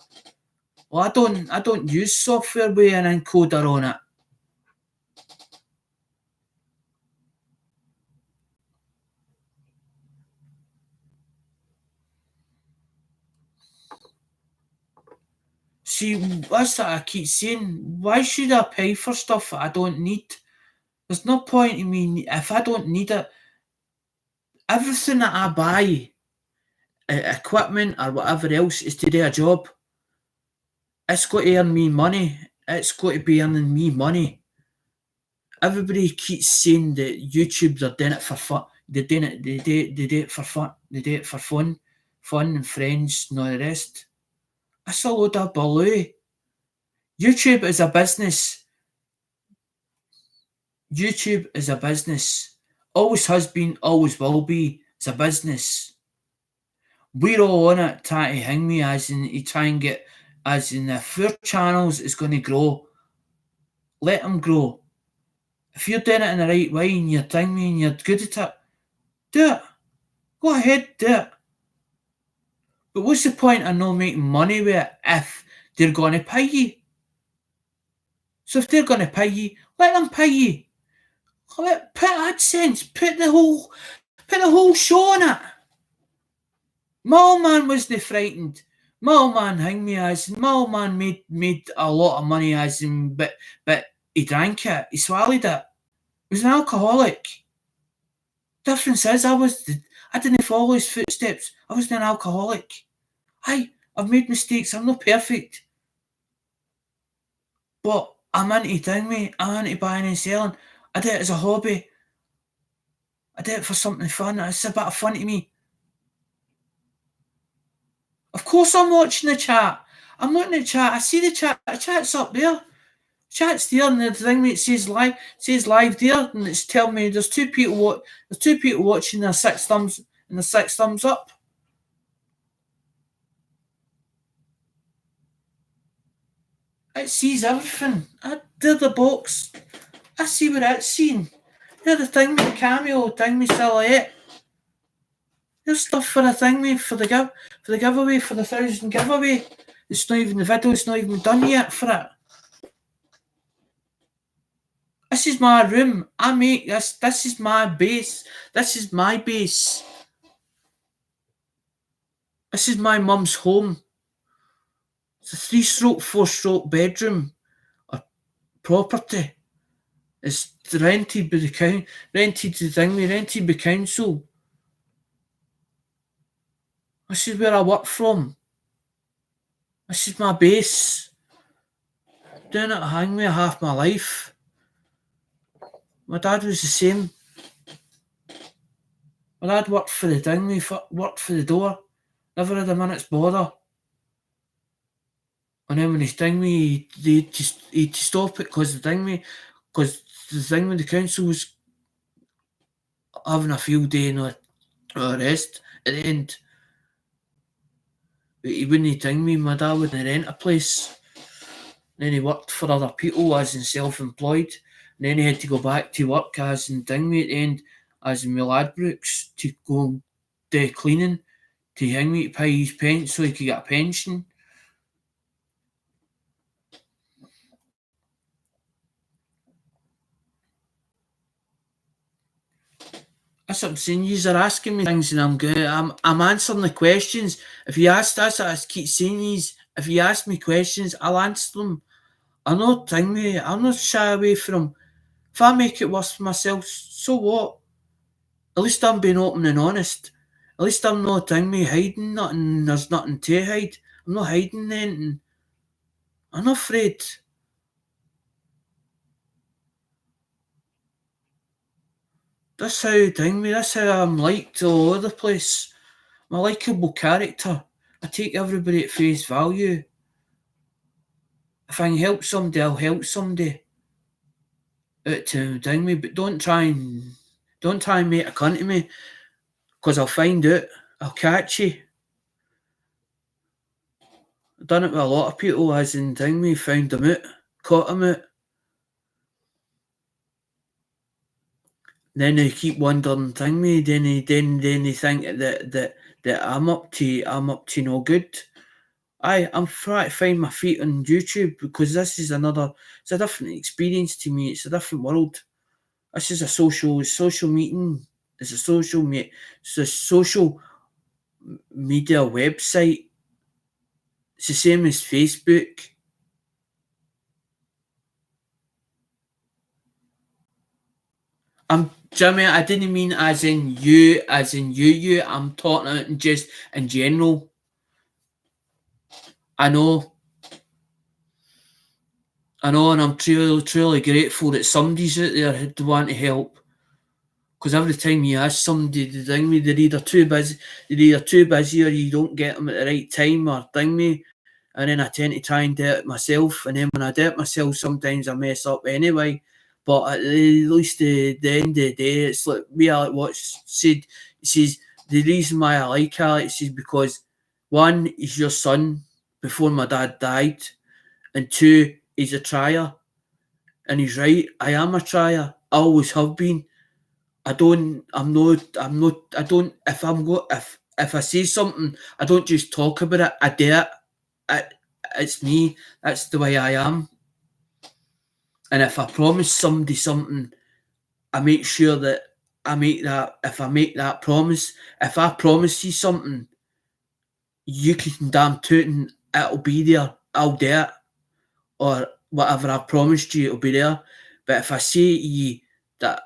Well, I don't use software with an encoder on it. See, that's what I keep saying. Why should I pay for stuff that I don't need? There's no point in me if I don't need it. Everything that I buy, equipment or whatever else, is to do a job. It's got to earn me money. It's got to be earning me money. Everybody keeps saying that YouTubers are doing it for fun. They do it for fun. They do it for fun and friends and all the rest. That's a load of baloo. YouTube is a business. YouTube is a business. Always has been, always will be. It's a business. We're all on it trying to hang me, as in to try and get, as in if your channels is going to grow, let them grow. If you're doing it in the right way and you're telling me and you're good at it, do it. Go ahead, do it. But what's the point of not making money with it if they're going to pay you? So if they're going to pay you, let them pay you. Put AdSense, put the whole show on it. Mallman wasn't frightened. Mallman hang me, as in Mallman made a lot of money, as in, but he drank it, he swallowed it. He was an alcoholic. Difference is I didn't follow his footsteps. I wasn't an alcoholic. I've made mistakes. I'm not perfect. But I'm I'm into buying and selling. I did it as a hobby. I did it for something fun. It's a bit of fun to me. Of course I'm watching the chat. I'm looking at the chat. I see the chat. The chat's up there. Chat's there, and the thing that says live there, and it's telling me there's two people watching. There's 6 thumbs and there's 6 thumbs up. It sees everything. There's the box. I see what it's seeing. There's the thing with the cameo, thing with silhouette. There's stuff for the thing for the giveaway, for the 1,000 giveaway. It's not even the video's not even done yet for it. This is my room. I make this. This is my base. This is my base. This is my mum's home. It's a 3-stroke, 4-stroke bedroom or property. It's rented by the rented by council. This is where I work from. This is my base. Doing it hang me half my life. My dad was the same. My dad worked for the thing, worked for the door. Never had a minute's bother. And then when he's done me, he'd stop it because the thing with the council was having a field day and all the rest at the end. But he wouldn't ding me, my dad wouldn't rent a place. Then he worked for other people as in self-employed. And then he had to go back to work as in ding me at the end, as in my lad Brooks, to go do cleaning, to hang me to pay his pension so he could get a pension. That's what I'm saying. Yous are asking me things and I'm good. I'm answering the questions. If you ask us, I keep saying these. If you ask me questions, I'll answer them. I'm not thing me. I'm not shy away from. If I make it worse for myself, so what? At least I'm being open and honest. At least I'm not thing me hiding nothing. There's nothing to hide. I'm not hiding anything. I'm not afraid. That's how thing me. That's how I'm liked all over the place. I'm a likeable character. I take everybody at face value. If I can help somebody, I'll help somebody. To ding me, but don't try and make a cunt of me, because I'll find out. I'll catch you. I've done it with a lot of people, as in ding me, found them out, caught them out. Then they keep wondering, ding me. Then they think that I'm up to no good. I'm trying to find my feet on YouTube, because this is it's a different experience to me. It's a different world. This is a social meeting. It's a social media website. It's the same as Facebook. Jimmy, I didn't mean as in you. I'm talking just in general. I know, and I'm truly grateful that somebody's out there who want to help. Because every time you ask somebody to ding me, they're either too busy, or you don't get them at the right time, or ding me. And then I tend to try and do it myself. And then when I do it myself, sometimes I mess up anyway. But at least at the end of the day, it's like Alex Watts said. He says, the reason why I like Alex is because, one, he's your son before my dad died. And two, he's a trier. And he's right. I am a trier. I always have been. If I say something, I don't just talk about it, I do it. It's me. That's the way I am. And if I promise somebody something, I make sure that if I promise you something, you can damn tootin' it'll be there. I'll do it. Or whatever I promised you, it'll be there. But if I say to you that,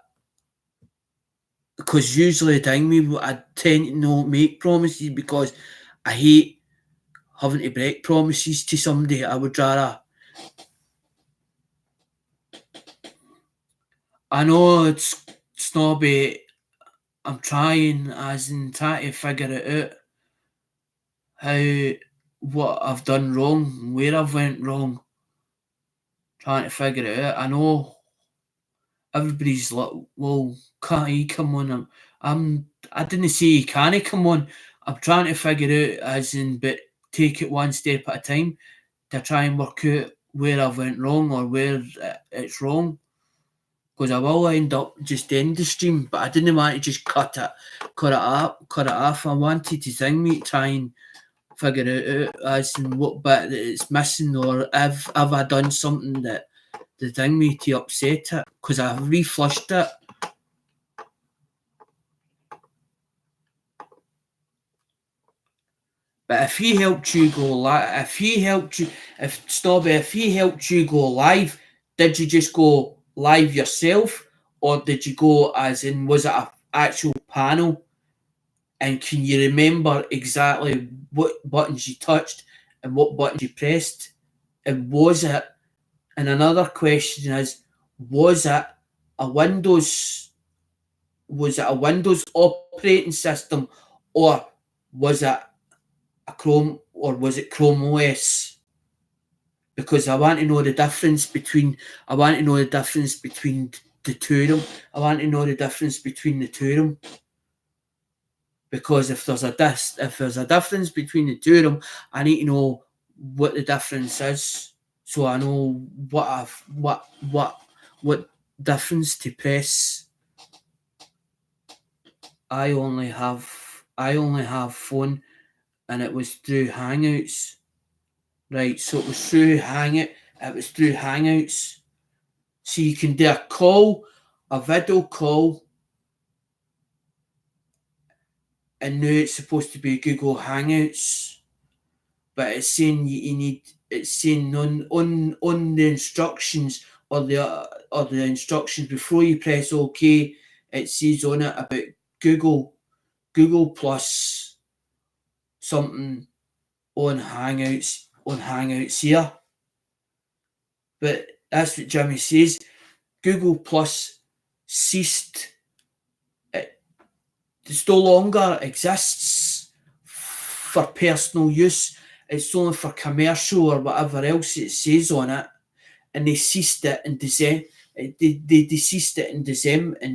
because usually I tend to not make promises, because I hate having to break promises to somebody. I would rather. I know it's snobby. I'm trying to figure it out, what I've done wrong, where I've went wrong. Trying to figure it out. I know everybody's like, well, can't he come on? I didn't say he can't come on. I'm trying to figure out, but take it one step at a time to try and work out where I've went wrong or where it's wrong. Because I will end up just end the stream, but I didn't want to just cut it off. I wanted to try and figure it out what bit that it's missing, or have I done something that the to upset it, because I've reflushed it. But if he helped you go live, if he helped you go live, did you just go live yourself, or did you go was it an actual panel? And can you remember exactly what buttons you touched and what buttons you pressed? And was it? And another question is, was it a Windows operating system, or was it a Chrome, or was it Chrome OS? Because I want to know the difference between the two of them. I want to know the difference between the two of them. Because if there's a difference between the two of them, I need to know what the difference is, so I know what difference to press. I only have phone, and it was through Hangouts. Right, so it was through Hangouts. So you can do a video call, and now it's supposed to be Google Hangouts, but it's saying you need. It's saying on the instructions or the instructions before you press OK, it says on it about Google plus something on Hangouts here. But that's what Jimmy says. Google Plus ceased. It no longer exists for personal use. It's only for commercial or whatever else it says on it. And they ceased it in December. They ceased it in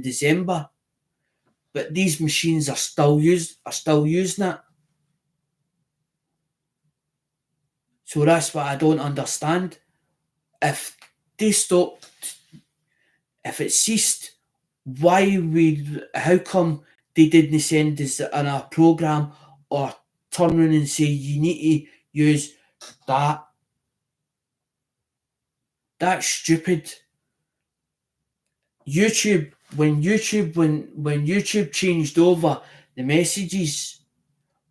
December. But these machines are still using it. So that's what I don't understand. If they stopped, if it ceased, how come they didn't send us in a program or turn around and say you need to use that? That's stupid. When YouTube changed over the messages,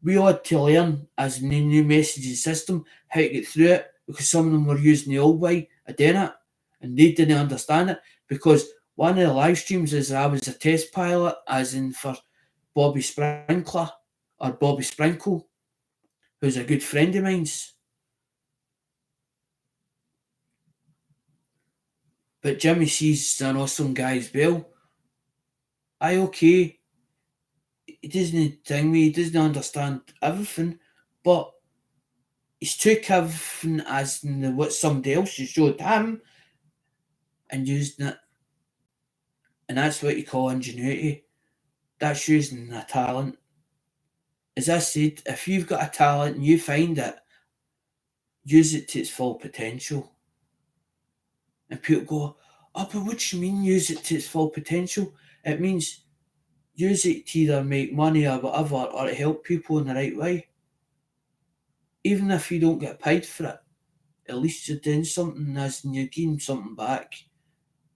we had to learn as in the new messaging system how to get through it, because some of them were using the old way of doing it and they didn't understand it. Because one of the live streams is I was a test pilot, as in for Bobby Sprinkle, who's a good friend of mine's. But Jimmy sees an awesome guy as well. Okay. He doesn't understand everything, but he's took everything as in what somebody else has showed him and using it. And that's what you call ingenuity. That's using a talent. As I said, if you've got a talent and you find it, use it to its full potential. And people go, oh, but what do you mean use it to its full potential? It means use it to either make money or whatever, or to help people in the right way. Even if you don't get paid for it, at least you're doing something, as in you're giving something back.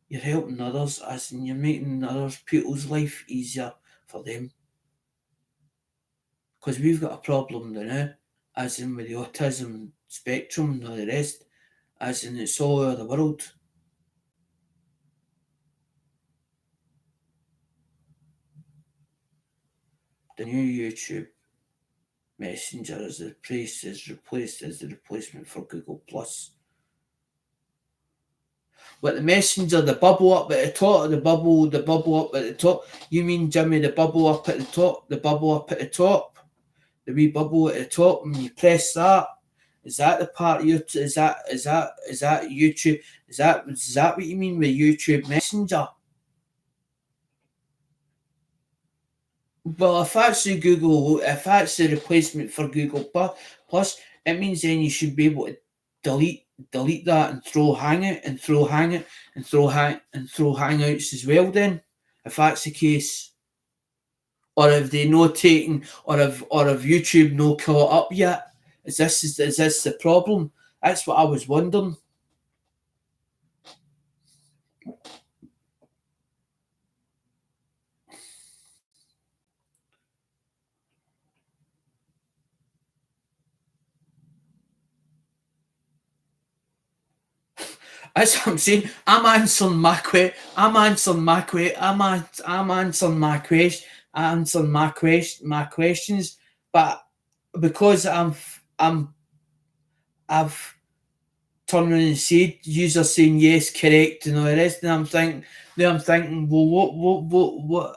You're helping others, as in you're making other people's life easier for them. Because we've got a problem now, as in with the autism spectrum and all the rest, as in it's all over the world. The new YouTube Messenger is replaced as the replacement for Google Plus. What, the Messenger, the bubble up at the top, the bubble up at the top? You mean, Jimmy, the bubble up at the top, the wee bubble at the top, and you press that? Is that the part of YouTube? Is that YouTube? Is that what you mean with YouTube Messenger? Well, if that's the replacement for Google Plus, it means then you should be able to delete that and throw Hangouts as well. Then, if that's the case, or have they not taken, or have YouTube no caught up yet? Is this the problem? That's what I was wondering. That's what I'm saying. I'm answering my questions, but because I've turned around and said, user saying yes, correct, and all the rest, and I'm thinking, well, what?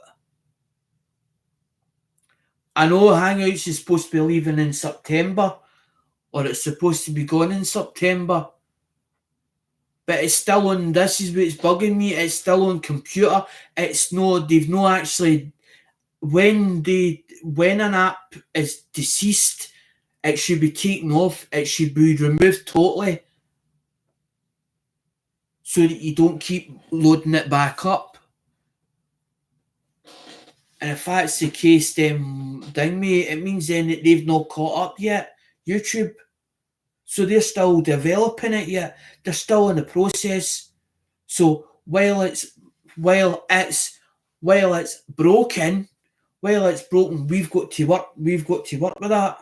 I know Hangouts is supposed to be leaving in September, or it's supposed to be gone in September. But it's still on, this is what's bugging me, it's still on computer. It's no, they've no actually, when an app is deceased, it should be taken off, it should be removed totally, so that you don't keep loading it back up. And if that's the case, then it means then that they've not caught up yet, YouTube. So they're still developing it yet. They're still in the process. So while it's broken, Well, it's broken. We've got to work with that.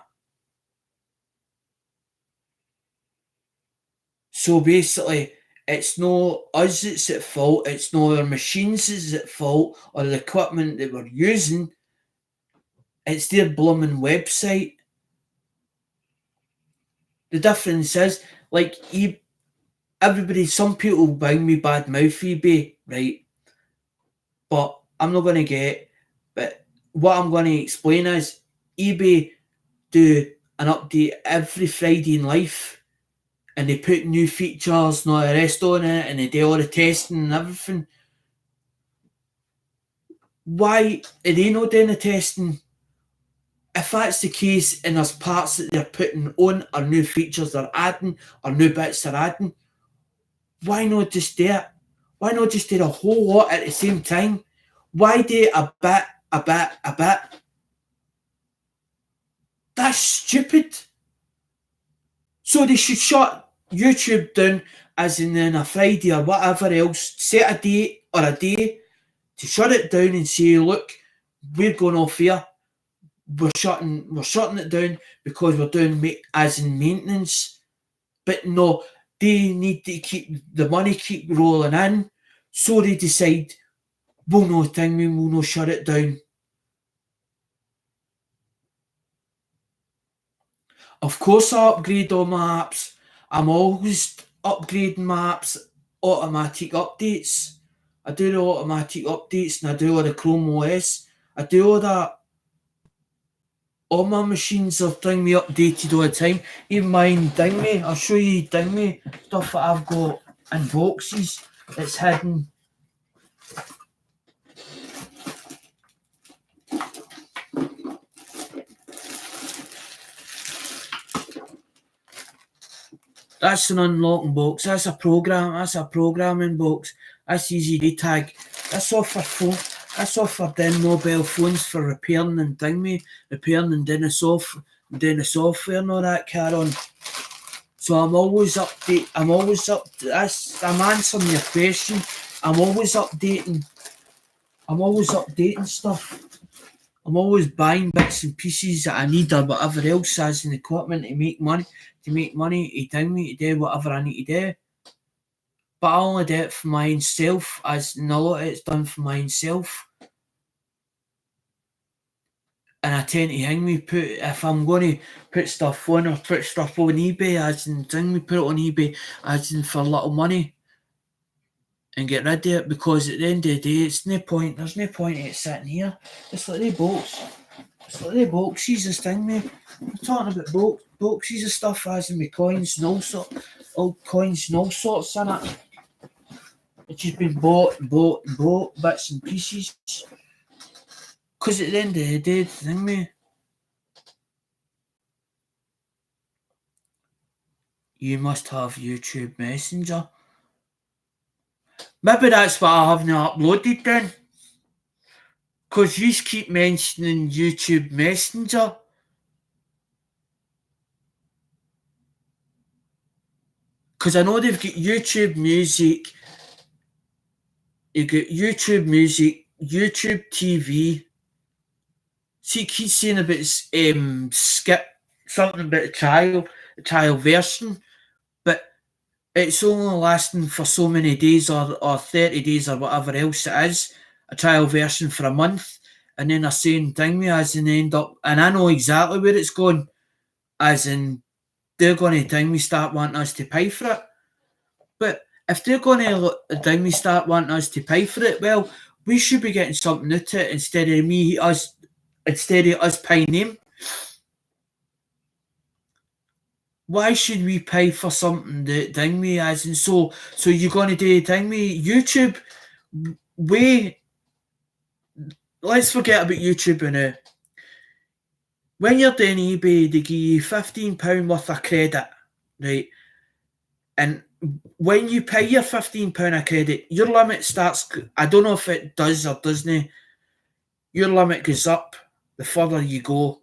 So basically, it's not us that's at fault. It's not our machines that's at fault or the equipment that we're using. It's their blooming website. The difference is, like, everybody, some people bring me bad mouth eBay, right? But I'm not going to get. But what I'm going to explain is, eBay do an update every Friday in life, and they put new features and all the rest on it, and they do all the testing and everything. Why are they not doing the testing? If that's the case, and there's parts that they're putting on, or new features they're adding, or new bits they're adding, why not just do it? Why not just do a whole lot at the same time? Why do a bit? That's stupid. So they should shut YouTube down, as in on a Friday or whatever else, set a date or a day to shut it down and say, look, we're going off here. We're shutting it down because we're doing as in maintenance. But no, they need to keep the money keep rolling in, so they decide we'll not shut it down. Of course, I upgrade all my apps. I'm always upgrading my apps, automatic updates. I do the automatic updates and I do all the Chrome OS. I do all that. All my machines are me updated all the time. Even mine me. I'll show you me stuff that I've got in boxes. It's hidden. That's an unlocking box. That's a programming box. That's easy to tag. That's off for phone. That's off for doing mobile phones for repairing and repairing and doing the software and all that carry on. So I'm always update. I'm answering your question. I'm always updating stuff. I'm always buying bits and pieces that I need or whatever else as in equipment to make money, to do whatever I need to do. But I only do it for my own self, as in a lot of it's done for my own self. And I tend to if I'm going to put stuff on or put stuff on eBay, as in put it on eBay, as in for little money, and get rid of it, because at the end of the day, there's no point in it sitting here. It's like the box. It's like the boxes, this thing, mate. I'm talking about boxes of stuff, as in my coins and all coins and all sorts in it. It's just been bought, bits and pieces. Because at the end of the day, the thing, mate, you must have YouTube Messenger. Maybe that's what I haven't uploaded then. Because you keep mentioning YouTube Messenger. Because I know they've got YouTube Music. You've got YouTube Music, YouTube TV. See, it keeps saying about skip, something about a trial version. But it's only lasting for so many days or 30 days or whatever else it is. A trial version for a month, and then they're saying as in end up, and I know exactly where it's going, as in they're going to start wanting us to pay for it. But if they're going to start wanting us to pay for it, well, we should be getting something out of it instead of us paying them. Why should we pay for something that as in so you're going to do YouTube way? Let's forget about YouTube now. When you're doing eBay, they give you £15 worth of credit, right? And when you pay your £15 of credit, your limit starts. I don't know if it does or doesn't. Your limit goes up the further you go.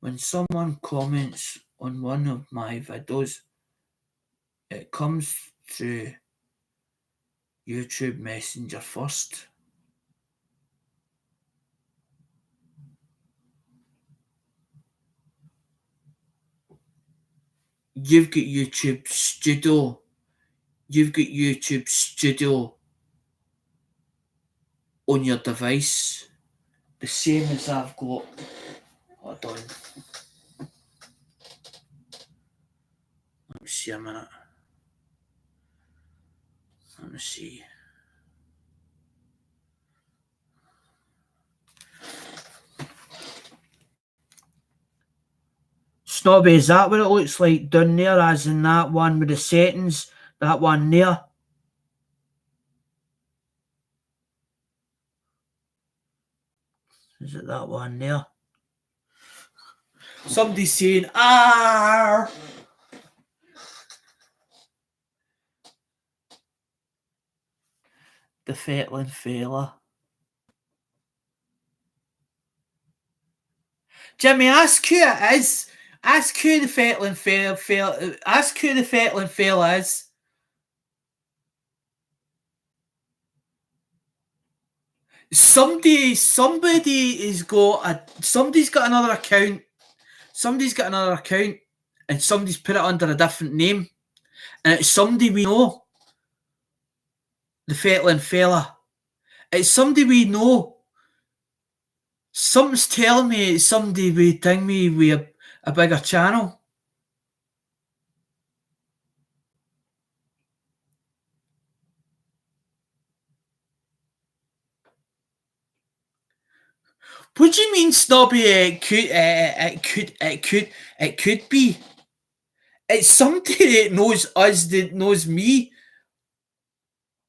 When someone comments on one of my videos, it comes through YouTube Messenger first. you've got YouTube Studio. You've got YouTube Studio on your device, the same as I've got. Hold on. Let me see a minute. Let me see. Snobby, is that what it looks like down there, as in that one with the settings? That one there? Is it that one there? Somebody's saying, "Ah!" The Fettlin fella. Jimmy, ask who it is. Ask who the Fettlin fella. Ask who the Fettlin fella is. Somebody's got another account. Somebody's got another account, and somebody's put it under a different name, and it's somebody we know. The Fettlin fella. It's somebody we know. Something's telling me it's somebody with a bigger channel. What do you mean, Snobby? It could be. It's somebody that knows us, that knows me,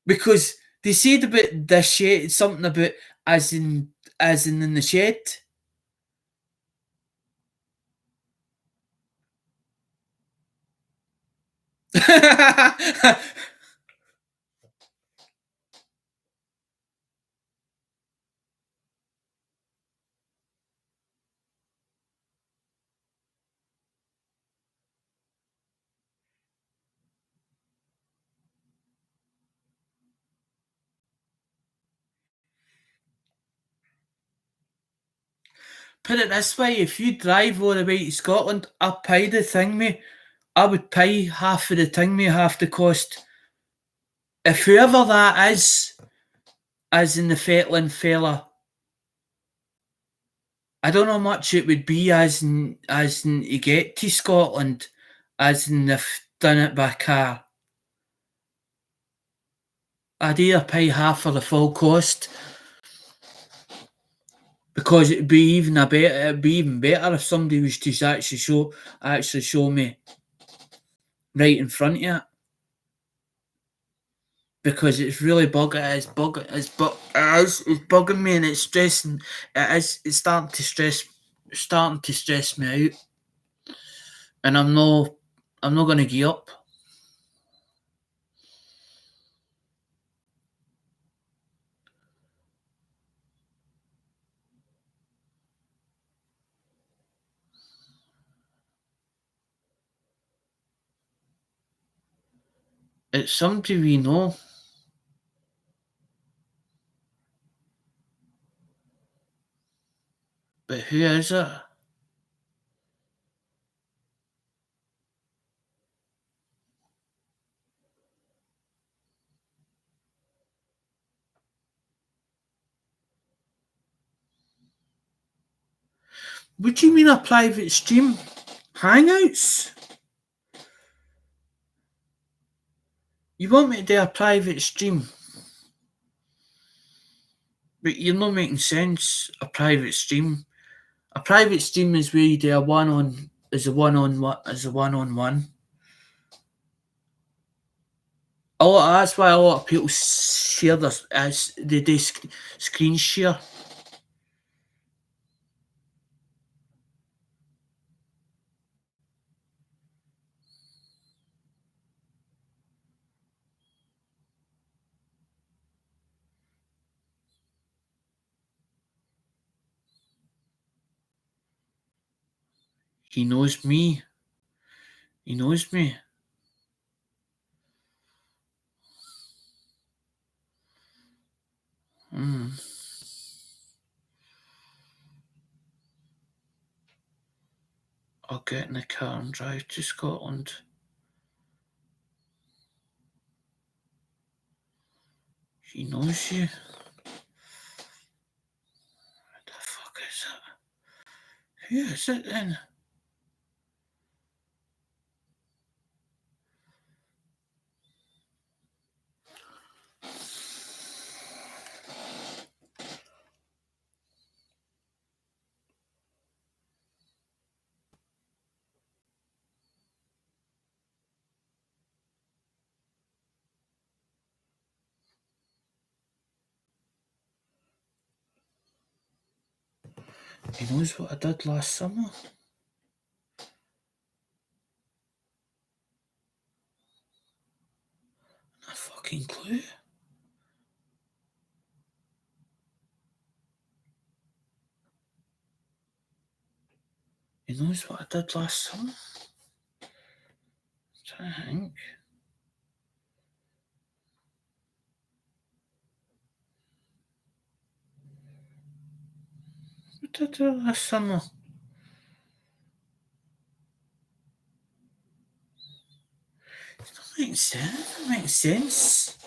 because they said about the shed, something about as in the shed. Put it this way, if you drive all the way to Scotland, I'll pay the thing me. I would pay half of the thing me, half the cost. If whoever that is, as in the Fettlin fella, I don't know how much it would be as in to get to Scotland, as in if done it by car. I'd either pay half of the full cost, because it'd be even better if somebody was to actually show me right in front of it, because it's really bugging me, and it's stressing. It's starting to stress me out, and I'm not going to give up. It's somebody we know. But who is it? What do you mean a private stream? Hangouts? You want me to do a private stream? But you're not making sense. A private stream. A private stream is where you do a one-on-one. That's why a lot of people share this as they do screen share. He knows me. He knows me. I'll get in the car and drive to Scotland. She knows you. What the fuck is it? Who is it then? He knows what I did last summer. A fucking clue. He knows what I did last summer. I'm trying to think. What did I do last summer? It don't make sense. It don't make sense.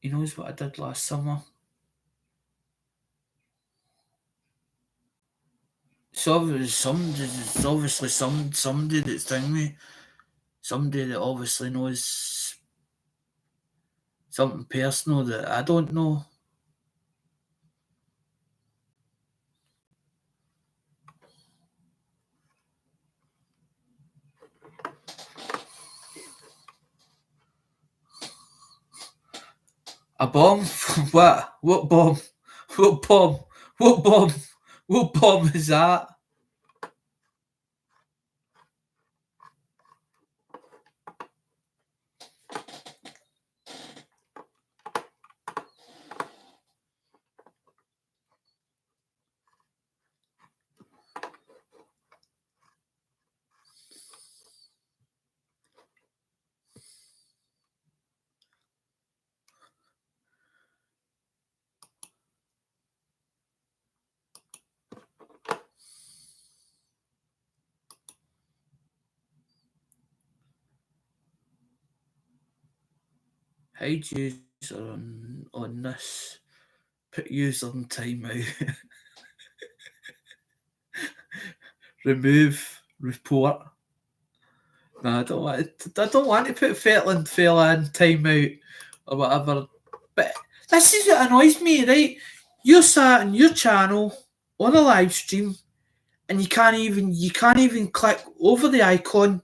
He knows what I did last summer. It's obviously somebody that's doing me. Somebody that obviously knows something personal that I don't know. A bomb? What? What bomb? What bomb? What bomb? What bomb is that? Hide user on this. Put user in timeout. Remove report. No, I don't want to put fella in timeout or whatever. But this is what annoys me, right? You're sat on your channel on a live stream and you can't even click over the icon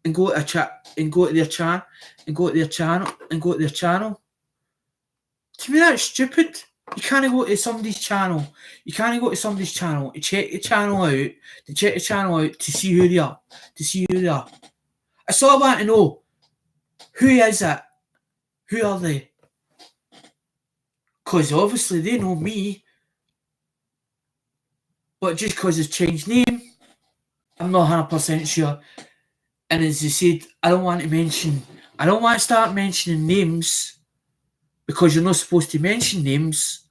and go to a chat and go to their chat and go to their channel and go to their channel. To me that's stupid. You can't go to somebody's channel. You can't go to somebody's channel to check the channel out, to see who they are. I sort of want to know, who is it? Who are they? Because obviously they know me, but just because they've changed name, I'm not 100% sure. And as I said, I don't want to start mentioning names, because you're not supposed to mention names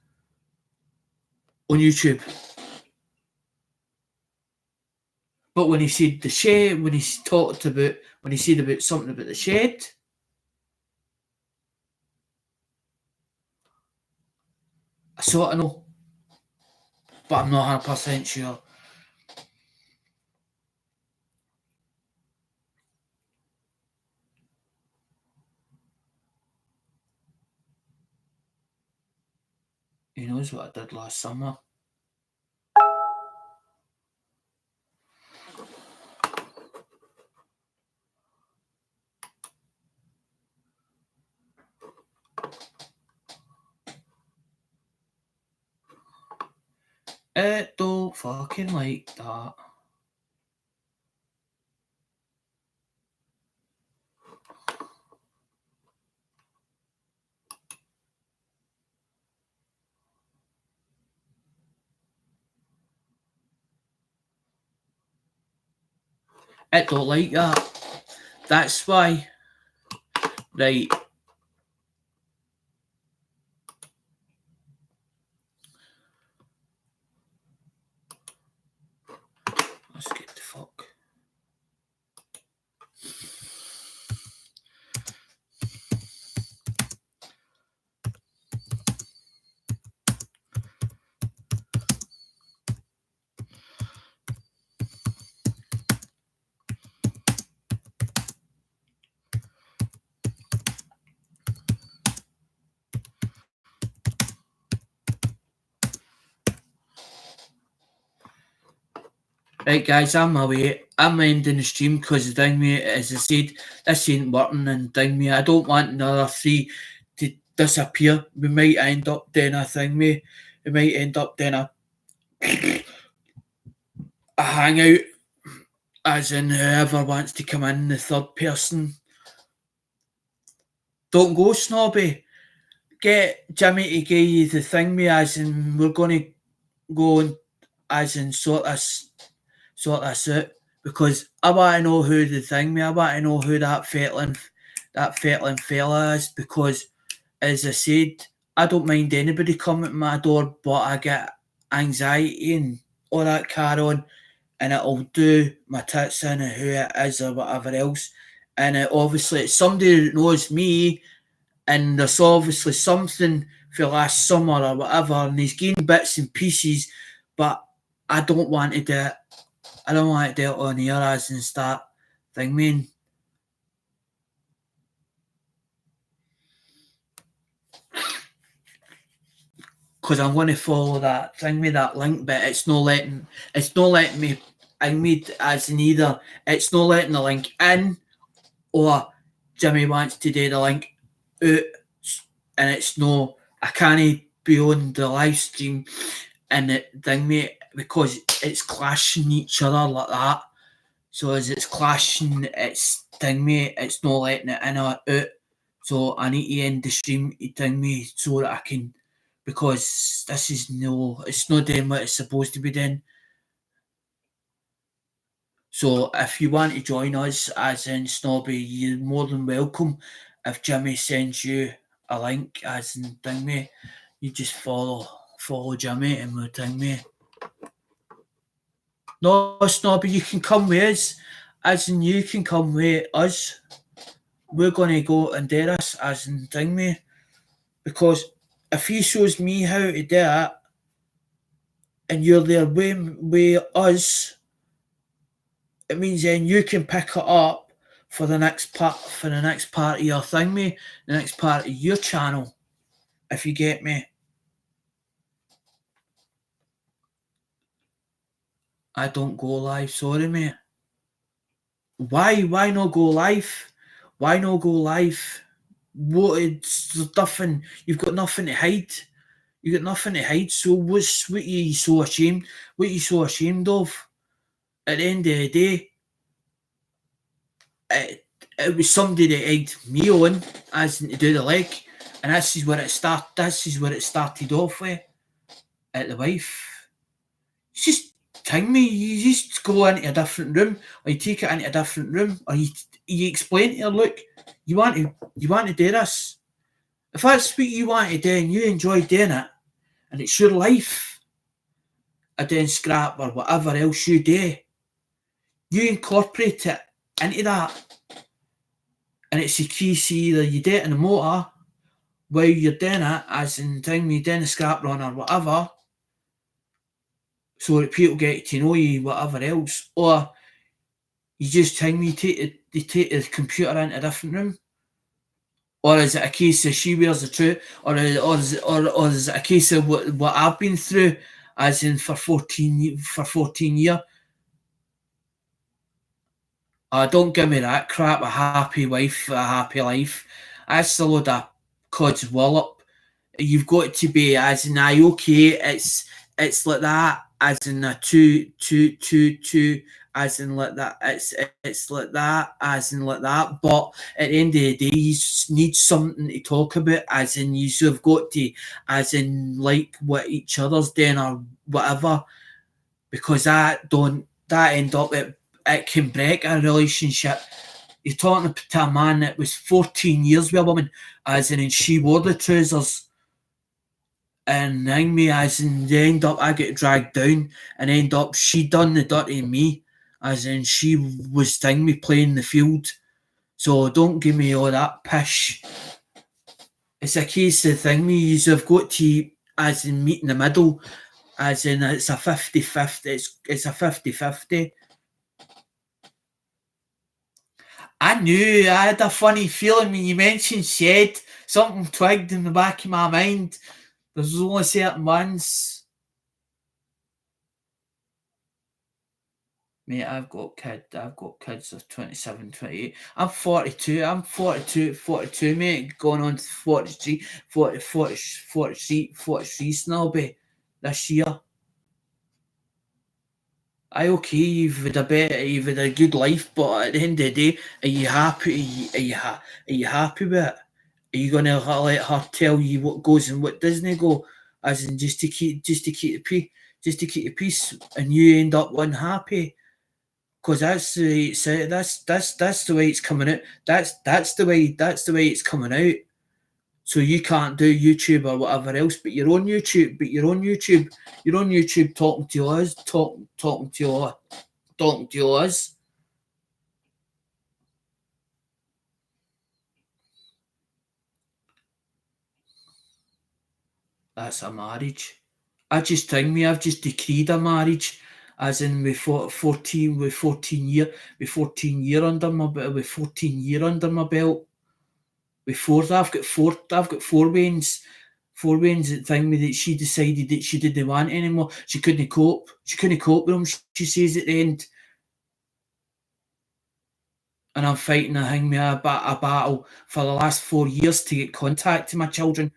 on YouTube. But when he said the shed, when he said about something about the shed, I sort of know, but I'm not 100% sure. He knows what I did last summer. It don't fucking like that. It don't like that. That's why. Right. Let's get the fuck. Right, guys, I'm away. I'm ending the stream because the thing, mate, as I said, this ain't working, and thing, mate, I don't want another 3 to disappear. We might end up doing a thing, mate. We might end up doing a hangout, as in whoever wants to come in, the third person. Don't go, Snobby. Get Jimmy to give you the thing, mate, as in we're going to go and as in sort this out, because I want to know who the thing, I want to know who that fettling fella is, because as I said, I don't mind anybody coming to my door, but I get anxiety and all that carry on, and it'll do my tits in and who it is or whatever else. And obviously it's somebody that knows me, and there's obviously something for last summer or whatever, and he's getting bits and pieces, but I don't want to do it. I don't want to do it on here as and start thing, man. Because I'm going to follow that thing with that link, but it's not letting me. I made as in either it's not letting the link in, or Jimmy wants to do the link out, and it's no. I can't be on the live stream and the thing, mate, because it's clashing each other like that. So as it's clashing, it's thing, mate, it's not letting it in or out. So I need to end the stream to thing, me, so that I can, because this is it's not doing what it's supposed to be doing. So if you want to join us as in Snobby, you're more than welcome. If Jimmy sends you a link as in thing, me, you just follow Jimmy and we'll thing, me. No, Snobby, you can come with us, as in you can come with us. We're going to go and do this, as in thing, me. Because if he shows me how to do it, and you're there with us, it means then you can pick it up for the next part of your thing, me, the next part of your channel, if you get me. I don't go live, sorry, mate. Why not go live? Why not go live? What? It's nothing. You've got nothing to hide. You got nothing to hide. So what are you so ashamed? What are you so ashamed of? At the end of the day, it was somebody that egged me on as to do the leg, and this is where it started off with. At the wife, it's just thing, me. You just go into a different room, or you take it into a different room, or you explain to her, look, you want to do this. If that's what you want to do and you enjoy doing it, and it's your life, or doing scrap or whatever else you do, you incorporate it into that. And it's a key, see, either you do it in the motor while you're doing it, as in time you're doing a scrap run or whatever, so that people get to know you, whatever else, or you just take the computer into a different room. Or is it a case of she wears the truth, or is it a case of what I've been through, as in for 14 years? Don't give me that crap. A happy wife, a happy life. That's a load of cod's wallop. You've got to be as in okay. It's like that, as in a two, as in like that. It's like that, as in like that. But at the end of the day, you need something to talk about, as in you've got to, as in like what each other's doing or whatever, because that end up at it can break a relationship. You're talking to a man that was 14 years with a woman, as in, and she wore the trousers, and hang me, as in, they end up, I get dragged down, and end up, she done the dirty to me, as in, she was thing me playing the field. So don't give me all that pish. It's a case of thing me, you've got to, as in, meet in the middle, as in, it's a 50-50, it's a 50-50. I knew, I had a funny feeling when you mentioned shed, something twigged in the back of my mind. There's only certain ones. Mate, I've got kids of 27, 28. I'm 42, mate, going on to 43 snobby this year. Okay, you've had a good life, but at the end of the day, are you happy? Are you happy with it? Are you gonna let her tell you what goes and what doesn't go, as in just to keep the peace, and you end up unhappy? Because that's the way it's that's the way it's coming out. That's the way it's coming out. So you can't do YouTube or whatever else, but you're on YouTube. You're on YouTube talking to us, talking to us. That's a marriage. I've just decreed a marriage, as in with 14 year under my belt, with 14 year under my belt. Before I've got four wins. Four wins that thing me that she decided that she didn't want anymore. She couldn't cope. She couldn't cope with him, she says at the end. And I'm fighting a battle for the last 4 years to get contact to my children.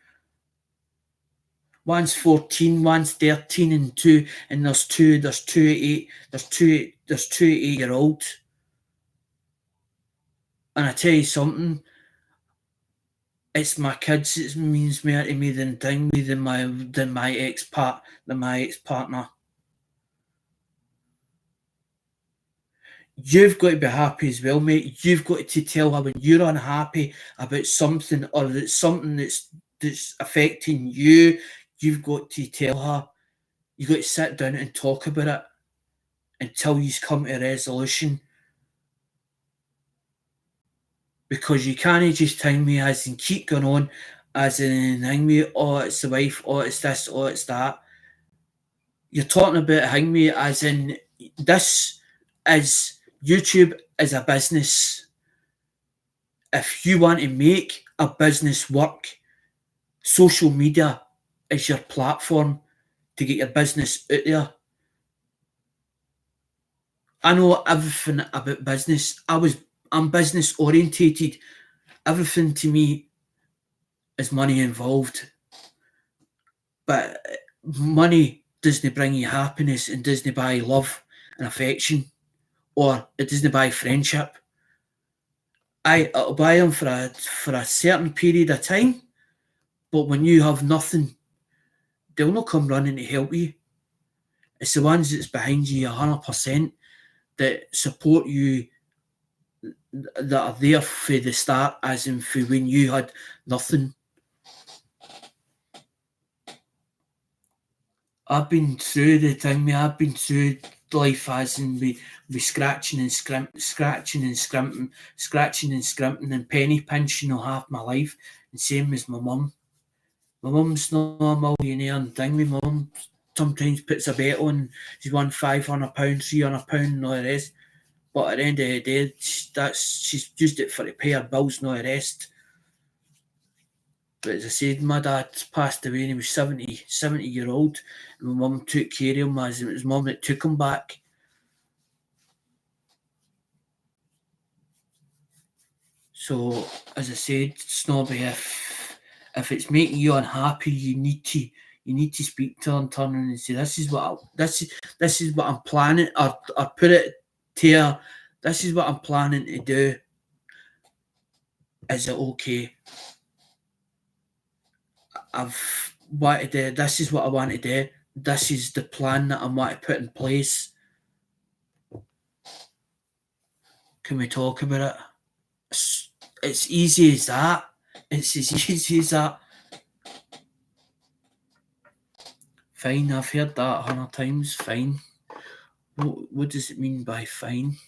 One's 14, one's 13 and 2, and there's two 8-year-olds. And I tell you something, it's my kids, it means more to me than my ex-partner. You've got to be happy as well, mate. You've got to tell her when you're unhappy about something, or that something that's affecting you. You've got to tell her. You've got to sit down and talk about it until you come to a resolution. Because you can't just tell me as in keep going on, as in hang me, oh it's the wife, oh it's this, oh it's that. You're talking about hang me as in this is YouTube is a business. If you want to make a business work, social media is your platform to get your business out there. I know everything about business. I'm business orientated. Everything to me is money involved. But money doesn't bring you happiness and doesn't buy love and affection, or it doesn't buy friendship. It'll buy them for a certain period of time, but when you have nothing, they'll not come running to help you. It's the ones that's behind you 100% that support you, that are there for the start, as in for when you had nothing. I've been through the thing, I've been through life as in with scratching and scrimping and penny pinching all half my life, and same as my mum. My mum's not a millionaire and thing. My mum sometimes puts a bet on, she's won £500, £300 and all the rest. But at the end of the day, she's used it for to pay her bills and all the rest. But as I said, my dad passed away and he was 70-year-old. And my mum took care of him, as it was mum that took him back. So, as I said, Snobby, if it's making you unhappy, you need to speak to her and turn and say, this is what I'm planning, or put it to her, this is what I'm planning to do. Is it okay? I've wanted to do, this is what I want to do. This is the plan that I want to put in place. Can we talk about it? It's easy as that. It's as easy as that. Fine, I've heard that 100 times. Fine. What does it mean by fine?